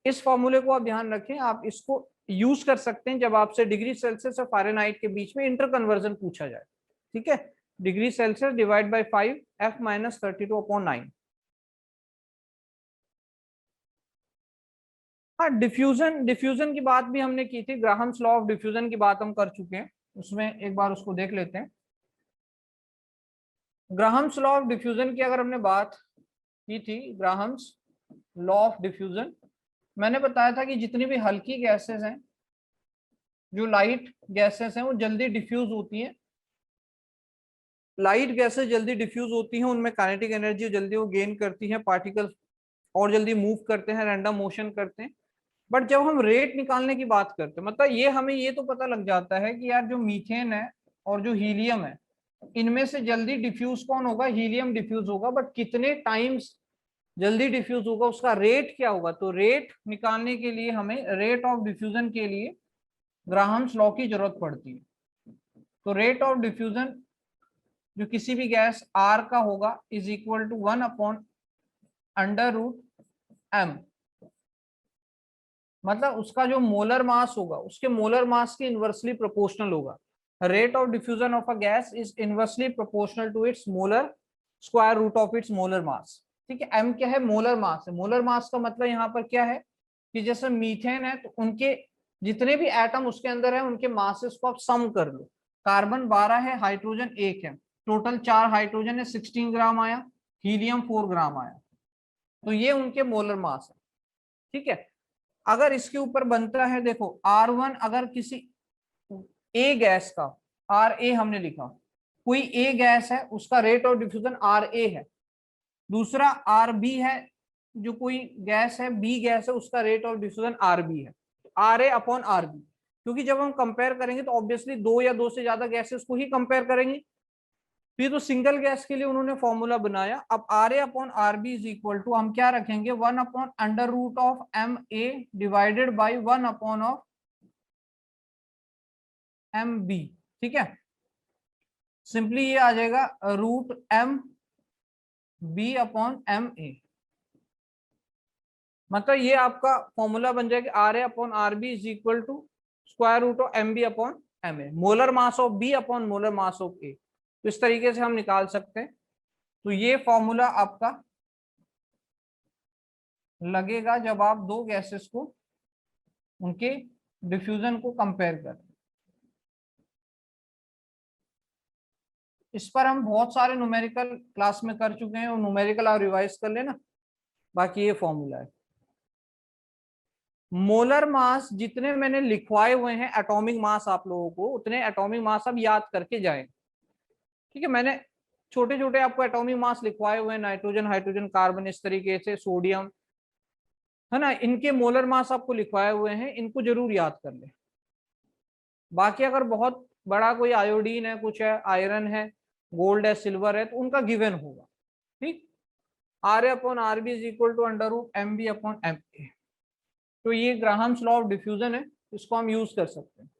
इस फॉर्मूले को आप ध्यान रखें, आप इसको यूज कर सकते हैं जब आपसे डिग्री सेल्सियस और फ़ारेनहाइट के बीच में इंटर कन्वर्जन पूछा जाए। ठीक है, degree Celsius divide by 5 F-32/9। हाँ, डिफ्यूजन, डिफ्यूजन की बात भी हमने की थी, ग्राहम्स लॉ ऑफ डिफ्यूजन की बात हम कर चुके हैं। उसमें एक बार उसको देख लेते हैं। ग्राहम्स लॉ ऑफ डिफ्यूजन की अगर हमने बात की थी, ग्राहम्स लॉ ऑफ डिफ्यूजन, मैंने बताया था कि जितनी भी हल्की गैसेस हैं, जो लाइट गैसेस हैं, वो जल्दी डिफ्यूज होती हैं। लाइट गैसेस जल्दी डिफ्यूज होती हैं, उनमें काइनेटिक एनर्जी जल्दी वो गेन करती है, पार्टिकल्स और जल्दी मूव करते हैं, रैंडम मोशन करते हैं। बट जब हम रेट निकालने की बात करते हैं, मतलब ये हमें ये तो पता लग जाता है कि यार जो मीथेन है और जो हीलियम है, इनमें से जल्दी डिफ्यूज कौन होगा, हीलियम डिफ्यूज होगा। बट कितने टाइम्स जल्दी डिफ्यूज होगा, उसका रेट क्या होगा, तो रेट निकालने के लिए हमें रेट ऑफ डिफ्यूजन के लिए ग्राहम्स लॉ की जरूरत पड़ती है। तो रेट ऑफ डिफ्यूजन जो किसी भी गैस आर का होगा इज इक्वल टू 1/√m, मतलब उसका जो मोलर मास होगा उसके मोलर मास के इनवर्सली प्रोपोर्शनल होगा। Rate of diffusion of a gas is inversely proportional to its molar square root of its molar mass. ठीक है, एम क्या है, मोलर मास है। मोलर मास का मतलब यहाँ पर क्या है कि जैसे मीथेन है तो उनके जितने भी एटम उसके अंदर है उनके मासेस को आप सम कर लो। कार्बन 12 है, हाइड्रोजन 1 है, टोटल 4 हाइड्रोजन है, 16 ग्राम आया, हीलियम 4 ग्राम आया। तो ये उनके मोलर मास है। ठीक है, अगर इसके ऊपर बनता है, देखो R1, अगर किसी ए गैस का RA हमने लिखा, कोई ए गैस है उसका रेट ऑफ डिफ्यूजन RA है। दूसरा RB है, जो कोई गैस है, बी गैस है, उसका रेट ऑफ डिफ्यूजन RB है, RA/RB। क्योंकि जब हम कंपेयर करेंगे तो ऑब्वियसली दो या दो से ज्यादा गैसेस को ही कंपेयर करेंगे। तो ये तो सिंगल गैस के लिए उन्होंने फॉर्मूला बनाया। अब RA/RB इज इक्वल टू हम क्या रखेंगे, 1/√m A divided by 1/MB। ठीक है, सिंपली ये आ जाएगा √MB/MA। मतलब ये आपका फॉर्मूला बन जाएगा RA/RB is equal to square root of MB/MA, molar mass of B upon molar mass of A। तो इस तरीके से हम निकाल सकते हैं। तो ये फॉर्मूला आपका लगेगा जब आप दो गैसेस को उनके डिफ्यूजन को कंपेयर करें। इस पर हम बहुत सारे न्यूमेरिकल क्लास में कर चुके हैं और न्यूमेरिकल आप रिवाइज कर लेना। बाकी ये फॉर्मूला है। मोलर मास जितने मैंने लिखवाए हुए हैं एटॉमिक मास आप लोगों को, उतने एटॉमिक मास आप याद करके जाएं। ठीक है, मैंने छोटे छोटे आपको एटॉमिक मास लिखवाए हुए हैं, नाइट्रोजन, हाइड्रोजन, कार्बन, इस तरीके से सोडियम, है ना, इनके मोलर मास आपको लिखवाए हुए हैं, इनको जरूर याद कर ले। बाकी अगर बहुत बड़ा कोई आयोडीन है, कुछ है, आयरन है, गोल्ड है, सिल्वर है, तो उनका गिवन होगा। ठीक, RA/RB is equal to √MB/MA। तो ये ग्राहम्स लॉ ऑफ डिफ्यूजन है, इसको हम यूज कर सकते हैं।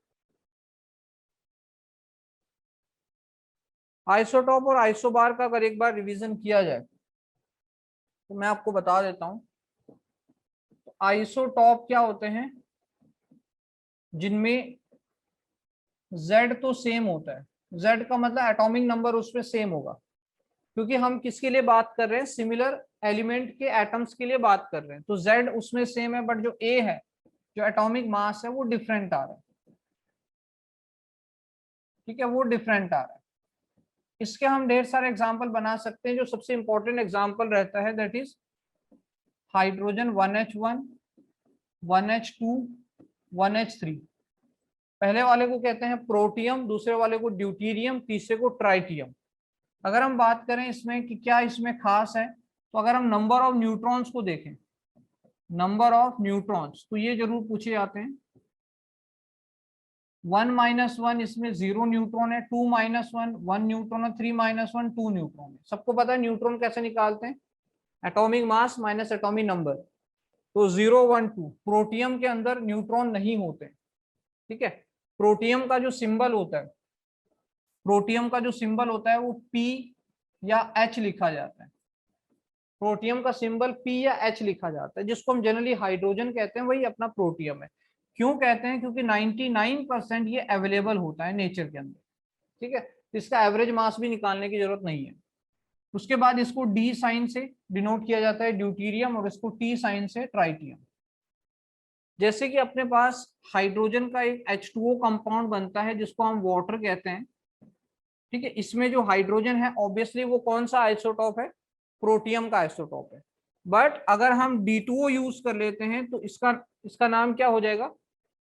आइसोटॉप और आइसोबार का अगर एक बार रिवीजन किया जाए तो मैं आपको बता देता हूं। तो आइसोटॉप क्या होते हैं, जिनमें Z तो सेम होता है। Z का मतलब एटॉमिक नंबर उसमें सेम होगा, क्योंकि हम किसके लिए बात कर रहे हैं, सिमिलर एलिमेंट के एटम्स के लिए बात कर रहे हैं। तो Z उसमें सेम है, बट जो A है, जो एटॉमिक मास है, वो डिफरेंट आ रहा है। ठीक है, वो डिफरेंट आ रहा है। इसके हम ढेर सारे एग्जाम्पल बना सकते हैं। जो सबसे इंपॉर्टेंट एग्जाम्पल रहता है that is hydrogen 1H1, 1H2, 1H3। पहले वाले को कहते हैं प्रोटियम, दूसरे वाले को ड्यूटीरियम, तीसरे को ट्राइटियम। अगर हम बात करें इसमें कि क्या इसमें खास है, तो अगर हम नंबर ऑफ न्यूट्रॉन्स को देखें, नंबर ऑफ न्यूट्रॉन्स, तो ये जरूर पूछे जाते हैं। 1-1 इसमें 0 न्यूट्रॉन है, 2-1 1 न्यूट्रॉन है, 3-1 2 न्यूट्रॉन है। सबको पता है न्यूट्रॉन कैसे निकालते हैं, atomic mass minus atomic number. तो 0 1 2, प्रोटियम के अंदर न्यूट्रॉन नहीं होते। ठीक है, प्रोटियम का जो सिंबल होता है, प्रोटियम का जो सिंबल होता है वो P या H लिखा जाता है। प्रोटियम का सिंबल P या H लिखा जाता है, जिसको हम जनरली हाइड्रोजन कहते हैं, वही अपना प्रोटियम है। क्यों कहते हैं, क्योंकि 99% ये अवेलेबल होता है नेचर के अंदर। ठीक है, तो इसका एवरेज मास भी निकालने की जरूरत नहीं है। उसके बाद इसको D साइन से डिनोट किया जाता है ड्यूटीरियम, और इसको T साइन से ट्राइटियम। जैसे कि अपने पास हाइड्रोजन का एक H2O कंपाउंड बनता है जिसको हम वाटर कहते हैं, ठीक है। इसमें जो हाइड्रोजन है ऑब्वियसली वो कौन सा आइसोटॉप है, प्रोटियम का आइसोटॉप है। बट अगर हम D2O यूज कर लेते हैं तो इसका इसका नाम क्या हो जाएगा,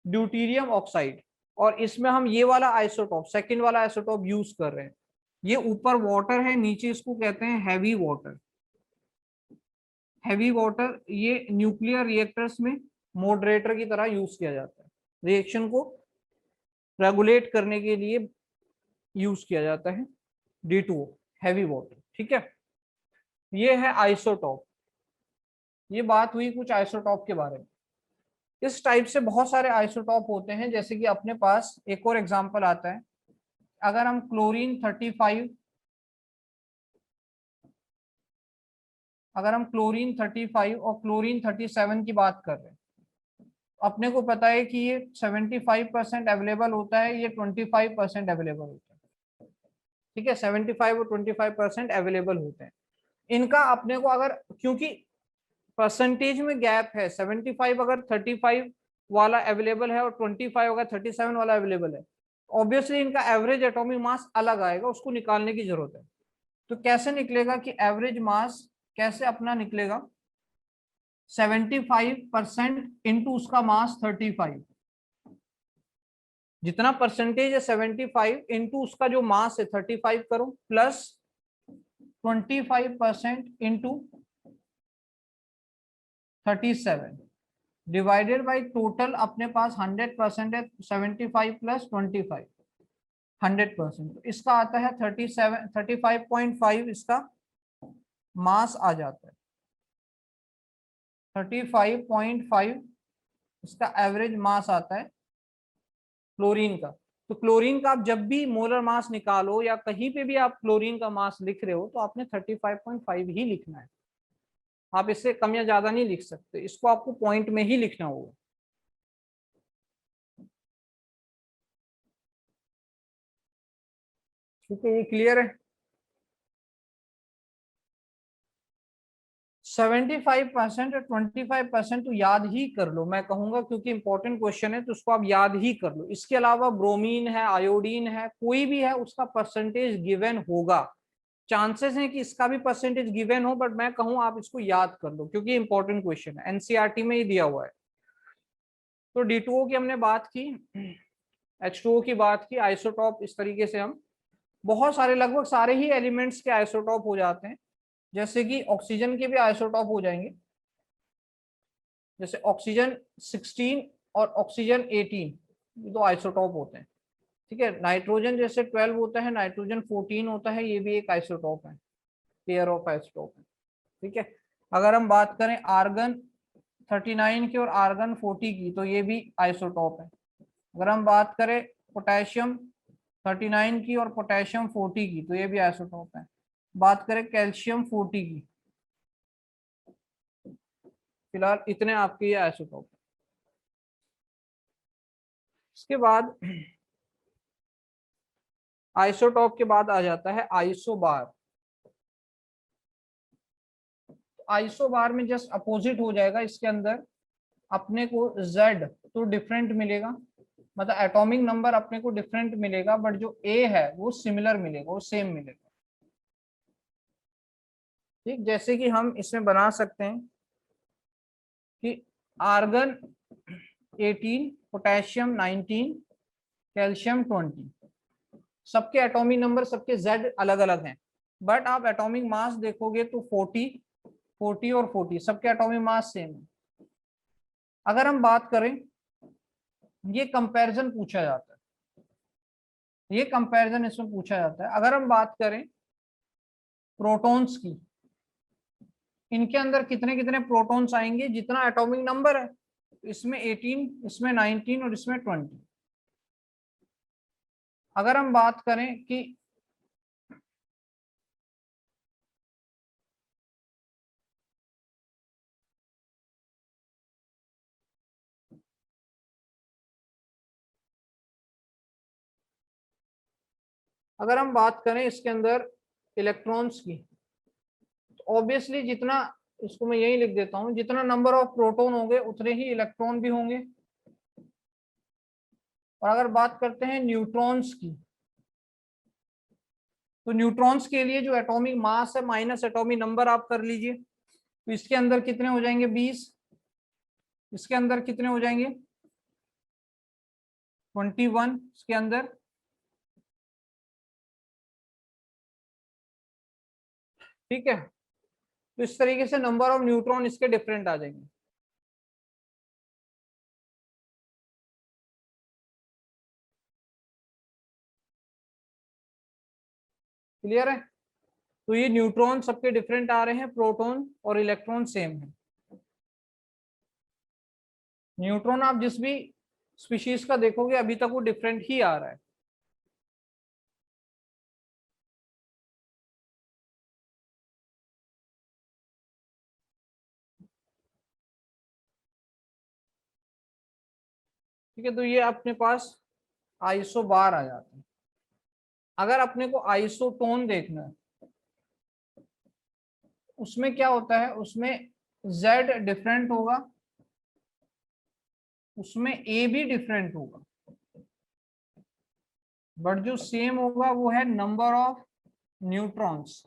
ड्यूटीरियम ऑक्साइड। और इसमें हम ये वाला आइसोटॉप, सेकंड वाला आइसोटॉप यूज कर रहे हैं। ये ऊपर वाटर है, नीचे इसको कहते हैं हैवी वाटर। हैवी वाटर ये न्यूक्लियर रिएक्टर्स में मॉडरेटर की तरह यूज किया जाता है, रिएक्शन को रेगुलेट करने के लिए यूज किया जाता है D2O, हैवी वाटर, ठीक है। ये है आइसोटॉप। ये बात हुई कुछ आइसोटॉप के बारे में। इस टाइप से बहुत सारे आइसोटॉप होते हैं। जैसे कि अपने पास एक और एग्जांपल आता है, अगर हम क्लोरीन 35, अगर हम क्लोरीन 35 और क्लोरीन 37 की बात कर रहे हैं, अपने को पता है कि ये 75% अवेलेबल होता है, ये 25% अवेलेबल होता है, ठीक है। 75 और 25% अवेलेबल होते हैं। इनका अपने को अगर, क्योंकि परसेंटेज में गैप है, 75 अगर 35 वाला अवेलेबल है और 25 अगर 37 वाला अवेलेबल है, ऑब्वियसली इनका एवरेज एटॉमिक मास अलग आएगा, उसको निकालने की जरूरत है। तो कैसे निकलेगा कि एवरेज मास कैसे अपना निकलेगा, 75% इंटू उसका मास 35, जितना परसेंटेज है 75 इंटू उसका जो मास है 35 करो, plus 25% into 37 divided by total अपने पास 100% है, 75 प्लस 25 100%, इसका आता है 35.5, इसका मास आ जाता है 35.5, इसका एवरेज मास आता है क्लोरीन का। तो क्लोरीन का आप जब भी मोलर मास निकालो या कहीं पे भी आप क्लोरीन का मास लिख रहे हो तो आपने 35.5 ही लिखना है, आप इससे कम या ज्यादा नहीं लिख सकते, इसको आपको पॉइंट में ही लिखना होगा। ठीक है, ये क्लियर है। 75% और 25% तो याद ही कर लो, मैं कहूंगा, क्योंकि इंपॉर्टेंट क्वेश्चन है तो उसको आप याद ही कर लो। इसके अलावा ब्रोमीन है, आयोडीन है, कोई भी है, उसका परसेंटेज गिवन होगा। चांसेस है कि इसका भी परसेंटेज गिवन हो, बट मैं कहूँ आप इसको याद कर लो क्योंकि इंपॉर्टेंट क्वेश्चन है, एनसीईआरटी में ही दिया हुआ है। तो D2O की हमने बात की, H2O की बात की, आइसोटॉप इस तरीके से हम बहुत सारे, लगभग सारे ही एलिमेंट्स के आइसोटॉप हो जाते हैं। जैसे कि ऑक्सीजन के भी आइसोटॉप हो जाएंगे, जैसे ऑक्सीजन 16 और ऑक्सीजन 18, ये दो आइसोटॉप होते हैं, ठीक है। नाइट्रोजन जैसे 12 होता है, नाइट्रोजन 14 होता है, ये भी एक आइसोटॉप है, पेयर ऑफ आइसोटॉप है, ठीक है। अगर हम बात करें आर्गन 39 की और आर्गन 40 की, तो ये भी आइसोटॉप है। अगर हम बात करें पोटेशियम 39 की और पोटेशियम 40 की, तो ये भी आइसोटॉप है। बात करें कैल्शियम 40 की, फिलहाल इतने आपके ये आइसोटॉप। इसके बाद आइसोटॉप के बाद आ जाता है आइसोबार। आइसोबार में जस्ट अपोजिट हो जाएगा, इसके अंदर अपने को Z तो डिफरेंट मिलेगा, मतलब एटॉमिक नंबर अपने को डिफरेंट मिलेगा, बट जो A है वो सिमिलर मिलेगा, वो सेम मिलेगा, ठीक। जैसे कि हम इसमें बना सकते हैं कि आर्गन 18, पोटेशियम 19, कैल्शियम 20, सबके एटॉमिक नंबर, सबके Z अलग अलग हैं, बट आप एटॉमिक मास देखोगे तो 40 और 40 सबके एटॉमिक मास सेम है। अगर हम बात करें, ये कंपैरिजन पूछा जाता है, ये कंपैरिजन इसमें पूछा जाता है। अगर हम बात करें प्रोटॉन्स की, इनके अंदर कितने कितने प्रोटॉन्स आएंगे, जितना एटॉमिक नंबर है, इसमें 18, इसमें 19 और इसमें 20। अगर हम बात करें कि अगर हम बात करें इसके अंदर इलेक्ट्रॉन्स की, तो ऑब्वियसली जितना इसको मैं यही लिख देता हूं, जितना नंबर ऑफ प्रोटॉन होंगे उतने ही इलेक्ट्रॉन भी होंगे। और अगर बात करते हैं न्यूट्रॉन्स की, तो न्यूट्रॉन्स के लिए जो एटॉमिक मास है माइनस एटॉमिक नंबर आप कर लीजिए। तो इसके अंदर कितने हो जाएंगे 20, इसके अंदर कितने हो जाएंगे 21, इसके अंदर ठीक है। तो इस तरीके से नंबर ऑफ न्यूट्रॉन इसके डिफरेंट आ जाएंगे। क्लियर है? तो ये न्यूट्रॉन सबके डिफरेंट आ रहे हैं, प्रोटॉन और इलेक्ट्रॉन सेम है। न्यूट्रॉन आप जिस भी स्पीशीज का देखोगे अभी तक वो डिफरेंट ही आ रहा है। ठीक है, तो ये अपने पास आइसो बार आ जाते हैं। अगर अपने को आइसोटोन देखना है, उसमें क्या होता है, उसमें Z डिफरेंट होगा, उसमें A भी डिफरेंट होगा, बट जो सेम होगा वो है number of neutrons.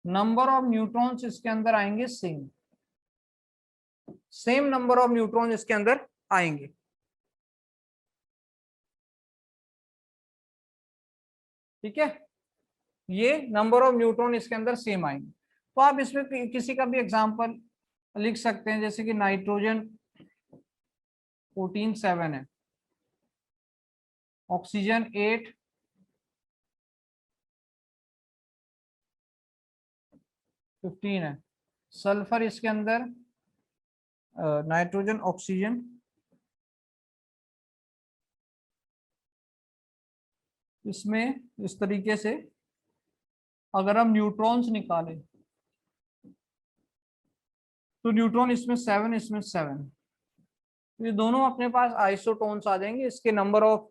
Number of neutrons इसके अंदर आएंगे same, same number of neutron इसके अंदर आएंगे। ठीक है, ये नंबर ऑफ न्यूट्रॉन इसके अंदर सेम आएंगे। तो आप इसमें किसी का भी एग्जांपल लिख सकते हैं, जैसे कि नाइट्रोजन 14 7 है, ऑक्सीजन 8, फिफ्टीन है, सल्फर इसके अंदर नाइट्रोजन ऑक्सीजन इसमें इस तरीके से अगर हम न्यूट्रॉन्स निकालें तो न्यूट्रॉन इसमें 7, इसमें 7, ये दोनों अपने पास आइसोटोन्स आ जाएंगे। इसके नंबर ऑफ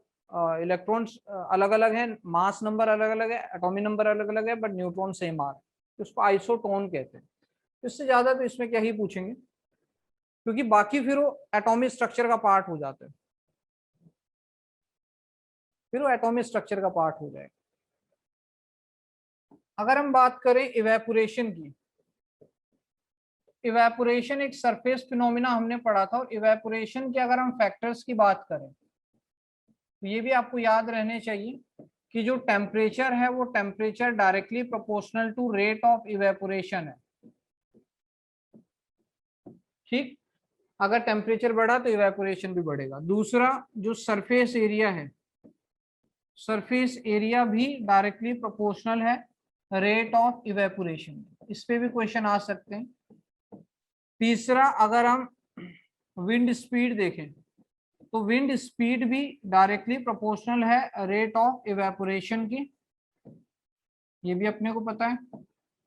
इलेक्ट्रॉन्स अलग अलग है, मास नंबर अलग अलग है, एटॉमिक नंबर अलग अलग है, बट न्यूट्रॉन सेम आ रहा है, तो उसको आइसोटोन कहते हैं। इससे ज्यादा तो इसमें क्या ही पूछेंगे, क्योंकि बाकी फिर वो एटॉमिक स्ट्रक्चर का पार्ट हो जाता है, फिर वो एटॉमिक स्ट्रक्चर का पार्ट हो जाएगा। अगर हम बात करें इवेपोरेशन की, इवेपोरेशन एक सरफेस फिनोमिना हमने पढ़ा था, और इवेपोरेशन के अगर हम फैक्टर्स की बात करें तो ये भी आपको याद रहने चाहिए कि जो टेम्परेचर है वो temperature directly proportional to rate of evaporation है। ठीक, अगर टेम्परेचर बढ़ा तो इवेपोरेशन भी बढ़ेगा। दूसरा, जो सरफेस एरिया है, सरफेस एरिया भी डायरेक्टली प्रोपोर्शनल है रेट ऑफ इवेपोरेशन, इस पे भी क्वेश्चन आ सकते हैं। तीसरा, अगर हम विंड स्पीड देखें तो विंड स्पीड भी डायरेक्टली प्रोपोर्शनल है रेट ऑफ इवेपोरेशन की, ये भी अपने को पता है।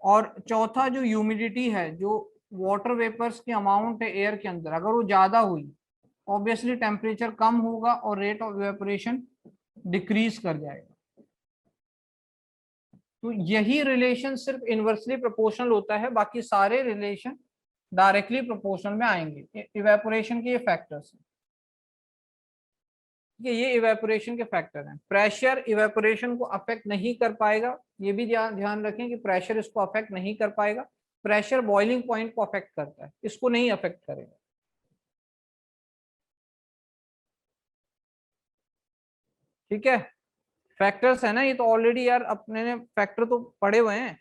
और चौथा, जो ह्यूमिडिटी है, जो वाटर वेपर्स की अमाउंट है एयर के अंदर, अगर वो ज्यादा हुई ऑब्वियसली टेम्परेचर कम होगा और रेट ऑफ इवेपोरेशन डिक्रीज कर जाएगा। तो यही रिलेशन सिर्फ इनवर्सली प्रोपोर्शनल होता है, बाकी सारे रिलेशन डायरेक्टली प्रोपोर्शनल में आएंगे। इवेपोरेशन के ये फैक्टर्स हैं, ये इवेपोरेशन के फैक्टर हैं। प्रेशर इवेपोरेशन को अफेक्ट नहीं कर पाएगा, ये भी ध्यान रखें कि प्रेशर इसको अफेक्ट नहीं कर पाएगा। प्रेशर बॉइलिंग पॉइंट को अफेक्ट करता है, इसको नहीं अफेक्ट करेगा। ठीक है, फैक्टर्स है ना, ये तो ऑलरेडी यार अपने ने फैक्टर तो पढ़े हुए हैं।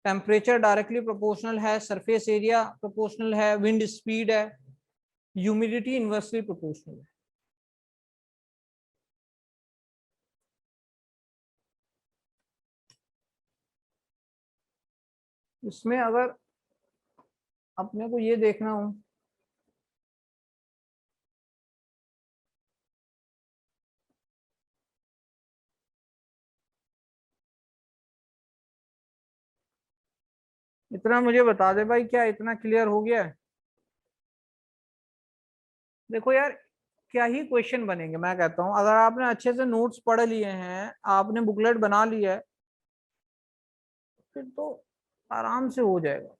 टेम्परेचर डायरेक्टली प्रोपोर्शनल है, सरफेस एरिया प्रोपोर्शनल है, विंड स्पीड है, ह्यूमिडिटी इनवर्सली प्रोपोर्शनल है। इसमें अगर अपने को ये देखना हो, इतना मुझे बता दे भाई, क्या इतना क्लियर हो गया है? देखो यार, क्या ही क्वेश्चन बनेंगे, मैं कहता हूँ अगर आपने अच्छे से नोट्स पढ़ लिए हैं, आपने बुकलेट बना लिया है, फिर तो आराम से हो जाएगा।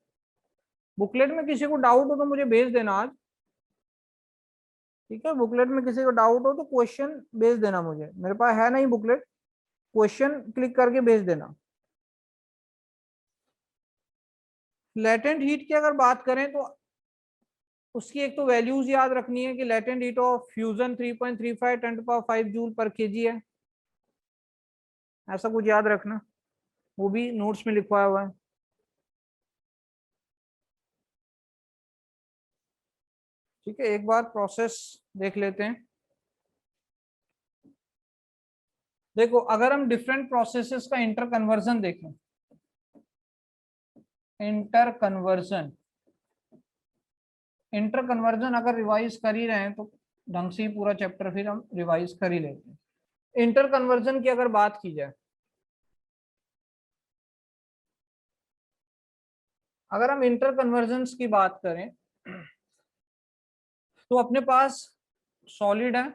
बुकलेट में किसी को डाउट हो तो मुझे भेज देना आज, ठीक है। बुकलेट में किसी को डाउट हो तो क्वेश्चन भेज देना मुझे, मेरे पास है नहीं बुकलेट, क्वेश्चन क्लिक करके भेज देना। लेटेंट हीट की अगर बात करें तो उसकी एक तो वैल्यूज याद रखनी है कि latent heat of fusion 3.35 10⁵ joule पर केजी है, ऐसा कुछ याद रखना, वो भी नोट्स में लिखवाया हुआ है। ठीक है, एक बार प्रोसेस देख लेते हैं। देखो अगर हम डिफरेंट प्रोसेसेस का इंटर कन्वर्जन देखें, इंटर कन्वर्जन, इंटर कन्वर्जन अगर रिवाइज कर ही रहे हैं तो ढंग से ही पूरा चैप्टर फिर हम रिवाइज कर ही लेते हैं। इंटर कन्वर्जन की अगर बात की जाए, अगर हम इंटर कन्वर्जन की बात करें तो अपने पास सॉलिड है,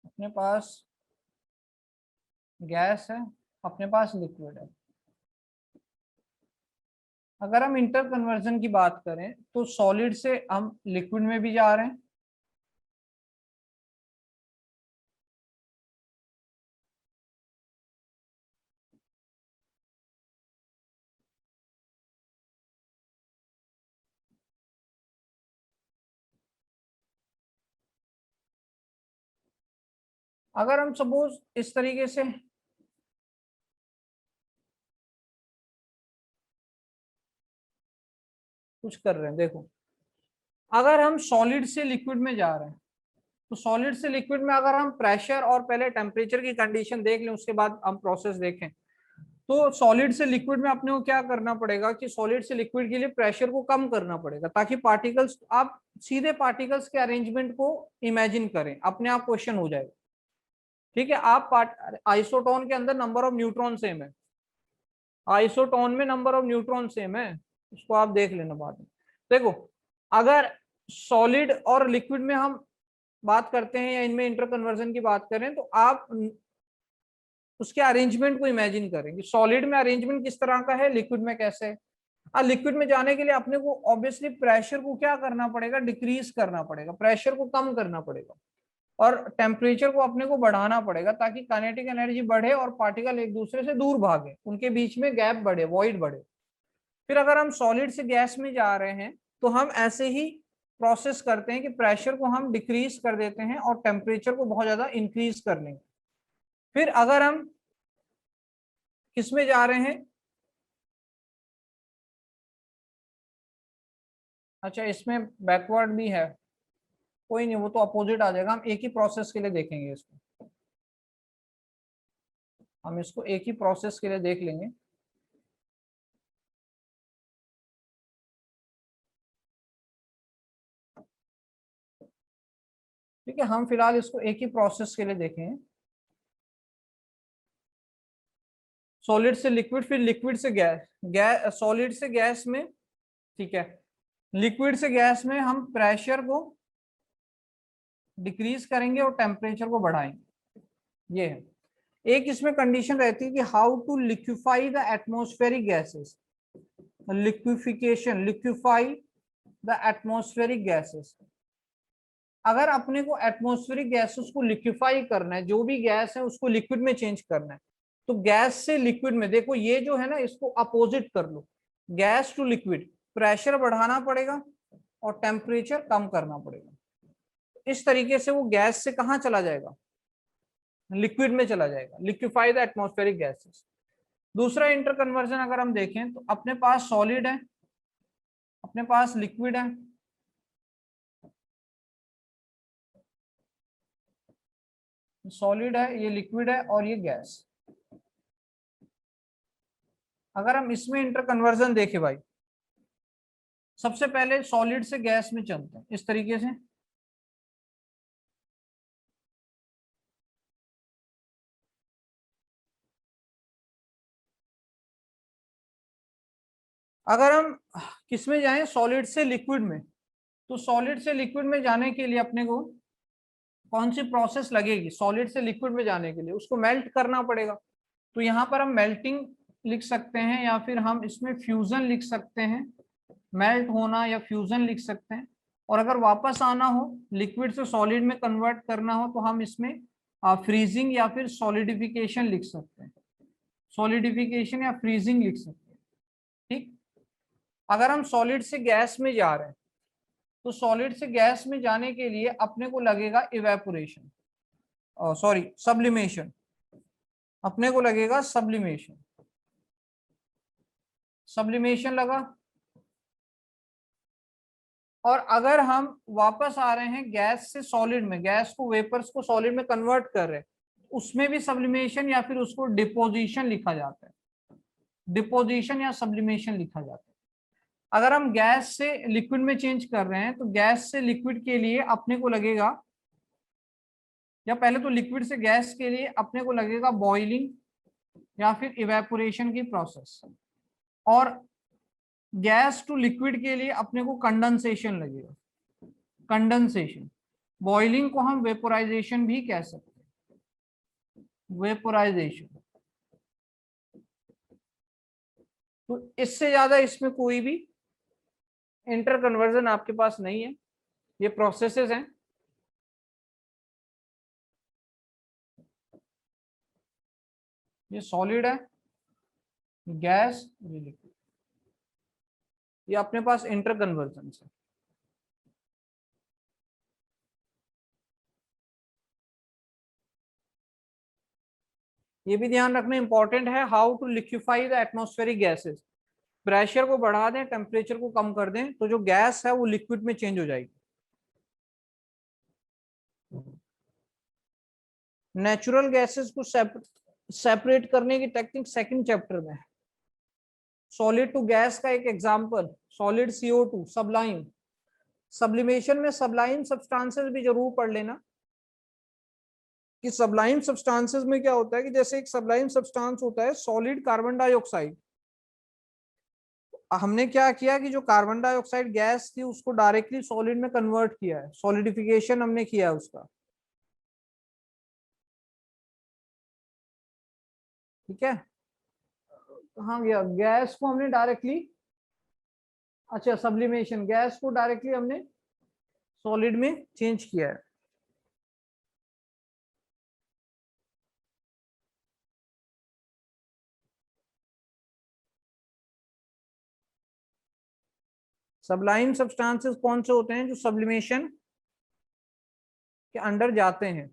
अपने पास गैस है, अपने पास लिक्विड है। अगर हम इंटर कन्वर्जन की बात करें तो सॉलिड से हम लिक्विड में भी जा रहे हैं, अगर हम सपोज इस तरीके से कुछ कर रहे हैं, देखो अगर हम सॉलिड से लिक्विड में जा रहे हैं तो सॉलिड से लिक्विड में अगर हम प्रेशर और पहले टेम्परेचर की कंडीशन देख लें उसके बाद हम प्रोसेस देखें, तो सॉलिड से लिक्विड में अपने को क्या करना पड़ेगा कि सॉलिड से लिक्विड के लिए प्रेशर को कम करना पड़ेगा ताकि पार्टिकल्स, आप सीधे पार्टिकल्स के अरेंजमेंट को इमेजिन करें, अपने आप क्वेश्चन हो जाएगा। ठीक है, आप आइसोटोन के अंदर नंबर ऑफ न्यूट्रॉन सेम है, आइसोटोन में नंबर ऑफ न्यूट्रॉन सेम है, उसको आप देख लेना बाद में। देखो अगर सॉलिड और लिक्विड में हम बात करते हैं या इनमें इंटर कन्वर्जन की बात करें तो आप उसके अरेंजमेंट को इमेजिन करेंगे, सॉलिड में अरेंजमेंट किस तरह का है, लिक्विड में कैसे है। लिक्विड में जाने के लिए अपने को ऑब्वियसली प्रेशर को क्या करना पड़ेगा, डिक्रीज करना पड़ेगा, प्रेशर को कम करना पड़ेगा और टेम्परेचर को अपने को बढ़ाना पड़ेगा ताकि काइनेटिक एनर्जी बढ़े और पार्टिकल एक दूसरे से दूर भागे, उनके बीच में गैप बढ़े, वॉइड बढ़े। फिर अगर हम सॉलिड से गैस में जा रहे हैं तो हम ऐसे ही प्रोसेस करते हैं कि प्रेशर को हम डिक्रीज कर देते हैं और टेम्परेचर को बहुत ज्यादा इंक्रीज कर लेंगे। फिर अगर हम किस में जा रहे हैं, अच्छा इसमें बैकवर्ड भी है, कोई नहीं वो तो अपोजिट आ जाएगा, हम एक ही प्रोसेस के लिए देखेंगे इसको, हम इसको एक ही प्रोसेस के लिए देख लेंगे। ठीक है, हम फिलहाल इसको एक ही प्रोसेस के लिए देखेंगे, सॉलिड से लिक्विड फिर लिक्विड से गैस, गैस सॉलिड से गैस में, ठीक है, लिक्विड से गैस में हम प्रेशर को डिक्रीज करेंगे और टेम्परेचर को बढ़ाएंगे, ये है। एक इसमें कंडीशन रहती है कि how to liquefy the atmospheric gases, liquefaction, liquefy the atmospheric gases. अगर अपने को एटमॉस्फेरिक गैसेस को लिक्विफाई करना है, जो भी गैस है उसको लिक्विड में चेंज करना है, तो गैस से लिक्विड में, देखो ये जो है ना इसको अपोजिट कर लो, गैस टू लिक्विड, प्रेशर बढ़ाना पड़ेगा और टेम्परेचर कम करना पड़ेगा। इस तरीके से वो गैस से कहाँ चला जाएगा, लिक्विड में चला जाएगा, लिक्विफाई द एटमॉस्फेरिक गैसेस। दूसरा इंटर कन्वर्जन अगर हम देखें तो अपने पास सॉलिड है, अपने पास लिक्विड है, सॉलिड है, ये लिक्विड है और ये गैस। अगर हम इसमें इंटर कन्वर्जन देखें भाई, सबसे पहले सॉलिड से गैस में चलते हैं इस तरीके से, अगर हम किस में जाएं, सॉलिड से लिक्विड में, तो सॉलिड से लिक्विड में जाने के लिए अपने को कौन सी प्रोसेस लगेगी, सॉलिड से लिक्विड में जाने के लिए उसको मेल्ट करना पड़ेगा। तो यहाँ पर हम मेल्टिंग लिख सकते हैं या फिर हम इसमें फ्यूजन लिख सकते हैं, मेल्ट होना या फ्यूजन लिख सकते हैं। और अगर वापस आना हो, लिक्विड से सॉलिड में कन्वर्ट करना हो, तो हम इसमें फ्रीजिंग या फिर सॉलिडिफिकेशन लिख सकते हैं, सॉलिडिफिकेशन या फ्रीजिंग लिख सकते हैं। ठीक। अगर हम सॉलिड से गैस में जा रहे हैं, तो सॉलिड से गैस में जाने के लिए अपने को लगेगा इवेपोरेशन, सॉरी सब्लिमेशन, अपने को लगेगा सब्लिमेशन। सब्लिमेशन लगा। और अगर हम वापस आ रहे हैं गैस से सॉलिड में, गैस को वेपर्स को सॉलिड में कन्वर्ट कर रहे हैं, उसमें भी सब्लिमेशन या फिर उसको डिपोजिशन लिखा जाता है, डिपोजिशन या सब्लिमेशन लिखा जाता है। अगर हम गैस से लिक्विड में चेंज कर रहे हैं, तो गैस से लिक्विड के लिए अपने को लगेगा, या पहले तो लिक्विड से गैस के लिए अपने को लगेगा बॉइलिंग या फिर इवेपोरेशन की प्रोसेस, और गैस टू लिक्विड के लिए अपने को कंडेंसेशन लगेगा, कंडेंसेशन। बॉइलिंग को हम वेपोराइजेशन भी कह सकते हैं, वेपोराइजेशन। तो इससे ज्यादा इसमें कोई भी इंटर कन्वर्जन आपके पास नहीं है, ये प्रोसेसेस हैं। ये सॉलिड है, गैस, ये लिक्विड, ये अपने पास इंटर कन्वर्जन है। ये भी ध्यान रखना इंपॉर्टेंट है, how to liquefy the atmospheric gases. Pressure को बढ़ा दें, टेम्परेचर को कम कर दें, तो जो गैस है वो लिक्विड में चेंज हो जाएगी। नेचुरल गैसेस को सेपरेट करने की टेक्निक सेकंड चैप्टर में है। सॉलिड टू गैस का एक example, solid CO2 Sublime. Sublimation में सबलाइम सब्सटेंसेस भी जरूर पढ़ लेना कि सबलाइम सब्सटेंसेस में क्या होता है, कि जैसे एक सबलाइम सब्सटेंस होता है सॉलिड कार्बन डाइऑक्साइड, हमने क्या किया कि जो कार्बन डाइऑक्साइड गैस थी उसको डायरेक्टली सॉलिड में कन्वर्ट किया है, सॉलिडिफिकेशन हमने किया है उसका। ठीक है। हाँ गया, गैस को हमने डायरेक्टली, अच्छा सब्लिमेशन, गैस को डायरेक्टली हमने सॉलिड में चेंज किया है। सबलाइम सब्सटेंसेस कौन से होते हैं, जो सब्लिमेशन के अंडर जाते हैं,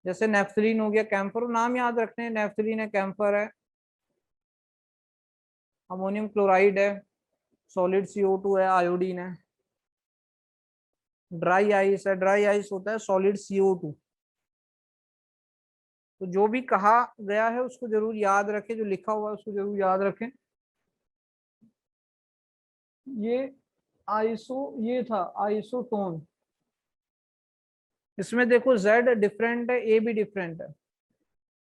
जैसे नेफ्थलीन हो गया, कैम्फर, नाम याद रखते हैं, नेफ्थलीन है, कैम्फर है, अमोनियम क्लोराइड है, सॉलिड CO2 है, आयोडीन है, ड्राई आइस है, ड्राई आइस होता है सॉलिड CO2। तो जो भी कहा गया है उसको जरूर याद रखें, जो लिखा हुआ है उसको जरूर याद रखें। ये आइसो, ये था आइसोटोन, इसमें देखो Z डिफरेंट है, A भी डिफरेंट है,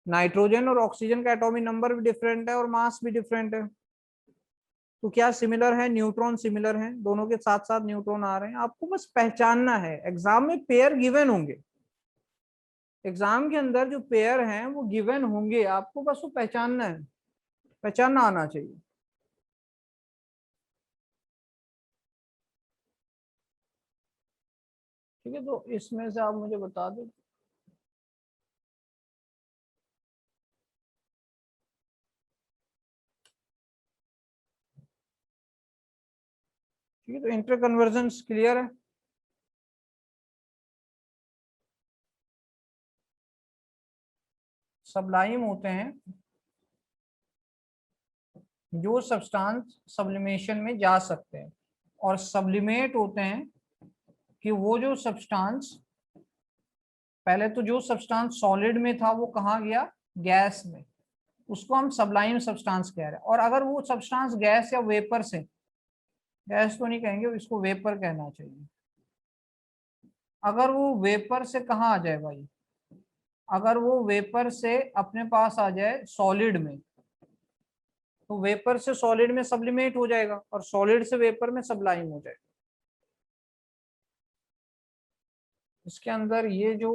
नाइट्रोजन और ऑक्सीजन का एटॉमिक नंबर भी डिफरेंट है और मास भी डिफरेंट है। तो क्या सिमिलर है, न्यूट्रॉन सिमिलर हैं, दोनों के साथ साथ न्यूट्रॉन आ रहे हैं, आपको बस पहचानना है। एग्जाम में पेयर गिवन होंगे, एग्जाम के अंदर जो पेयर हैं वो गिवन होंगे, आपको बस वो पहचानना है, पहचानना आना चाहिए। ठीक है, तो इसमें से आप मुझे बता दो। ठीक है, तो इंटर कन्वर्जन क्लियर है। सबलाइम होते हैं जो सब्सटेंस सब्लिमेशन में जा सकते हैं, और सब्लिमेट होते हैं कि वो जो सब्सटेंस, पहले तो जो सब्सटेंस सॉलिड में था वो कहाँ गया, गैस में, उसको हम सबलाइम सब्सटेंस कह रहे हैं। और अगर वो सब्सटेंस गैस या वेपर से, गैस तो नहीं कहेंगे, इसको वेपर कहना चाहिए, अगर वो वेपर से कहाँ आ जाए भाई, अगर वो वेपर से अपने पास आ जाए सॉलिड में, तो वेपर से सॉलिड में सब्लिमेट हो जाएगा और सॉलिड से वेपर में सबलाइम हो जाएगा। इसके अंदर ये जो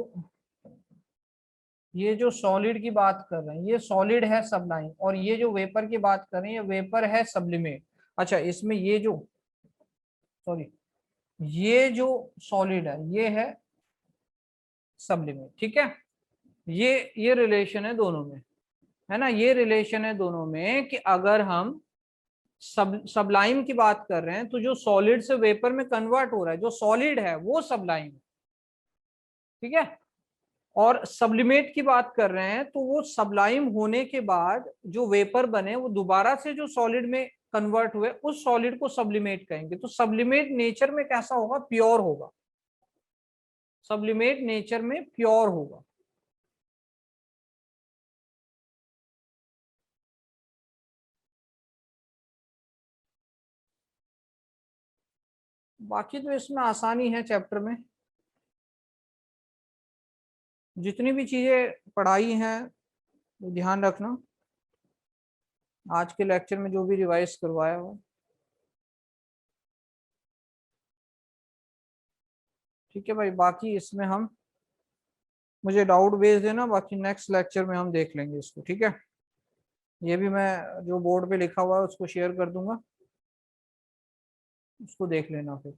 ये जो सॉलिड की बात कर रहे हैं ये सॉलिड है सबलाइन, और ये जो वेपर की बात कर रहे हैं ये वेपर है सब्लिमेट। अच्छा, इसमें ये जो सॉरी ये जो सॉलिड है ये है सब्लिमेट, ठीक है। ये रिलेशन है दोनों में, है ना, ये रिलेशन है दोनों में कि अगर हम सबलाइम की बात कर रहे हैं तो जो सॉलिड से वेपर में कन्वर्ट हो रहा है, जो सॉलिड है वो सबलाइम है, ठीक है। और सब्लिमेट की बात कर रहे हैं तो वो सबलाइम होने के बाद जो वेपर बने वो दोबारा से जो सॉलिड में कन्वर्ट हुए उस सॉलिड को सब्लिमेट कहेंगे। तो सब्लिमेट नेचर में कैसा होगा, प्योर होगा, सब्लिमेट नेचर में प्योर होगा। बाकी तो इसमें आसानी है चैप्टर में, जितनी भी चीजें पढ़ाई हैं वो ध्यान रखना, आज के लेक्चर में जो भी रिवाइज करवाया हो, ठीक है भाई। बाकी इसमें हम मुझे डाउट भेज देना, बाकी नेक्स्ट लेक्चर में हम देख लेंगे इसको, ठीक है। ये भी मैं जो बोर्ड पे लिखा हुआ है उसको शेयर कर दूंगा, उसको देख लेना फिर।